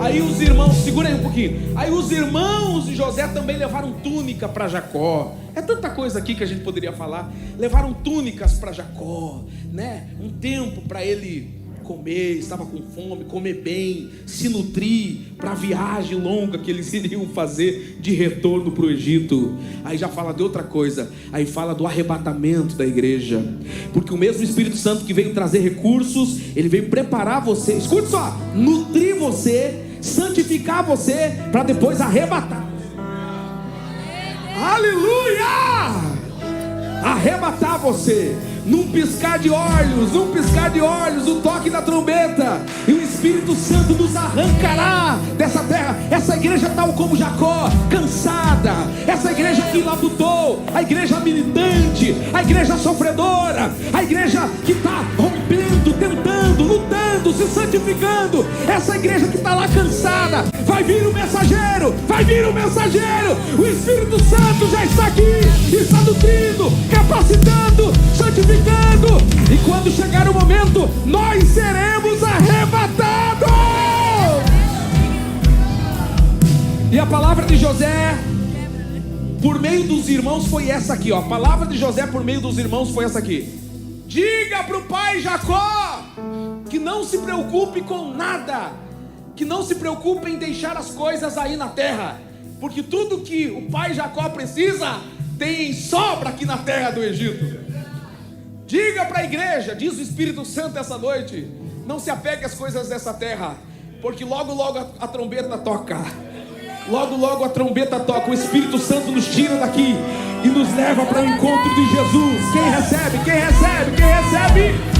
Aí os irmãos, segura aí um pouquinho. Aí os irmãos de José também levaram túnica para Jacó. É tanta coisa aqui que a gente poderia falar. Levaram túnicas para Jacó, né? Um tempo para ele comer, estava com fome, comer bem, se nutrir para a viagem longa que eles iriam fazer de retorno para o Egito. Aí já fala de outra coisa, aí fala do arrebatamento da igreja, porque o mesmo Espírito Santo que veio trazer recursos, ele veio preparar você, escute só, nutrir você, santificar você, para depois arrebatar. Aleluia! Arrebatar você, num piscar de olhos, o toque da trombeta, e o Espírito Santo nos arrancará dessa terra. Essa igreja tal como Jacó, cansada, essa igreja que labutou, a igreja militante, a igreja sofredora, a igreja que está rompendo, tentando, lutando, se santificando, essa igreja que está lá cansada, vai vir o mensageiro, o Espírito Santo já está aqui, está nutrindo, capacitando, santificando, e quando chegar o momento, nós seremos arrebatados. E a palavra de José por meio dos irmãos foi essa aqui, ó. A palavra de José por meio dos irmãos foi essa aqui: diga para o pai Jacó que não se preocupe com nada, que não se preocupe em deixar as coisas aí na terra, porque tudo que o pai Jacó precisa tem em sobra aqui na terra do Egito. Diga para a igreja, diz o Espírito Santo essa noite, não se apegue às coisas dessa terra, porque logo logo a trombeta toca. Logo logo a trombeta toca, o Espírito Santo nos tira daqui e nos leva para o encontro de Jesus. Quem recebe?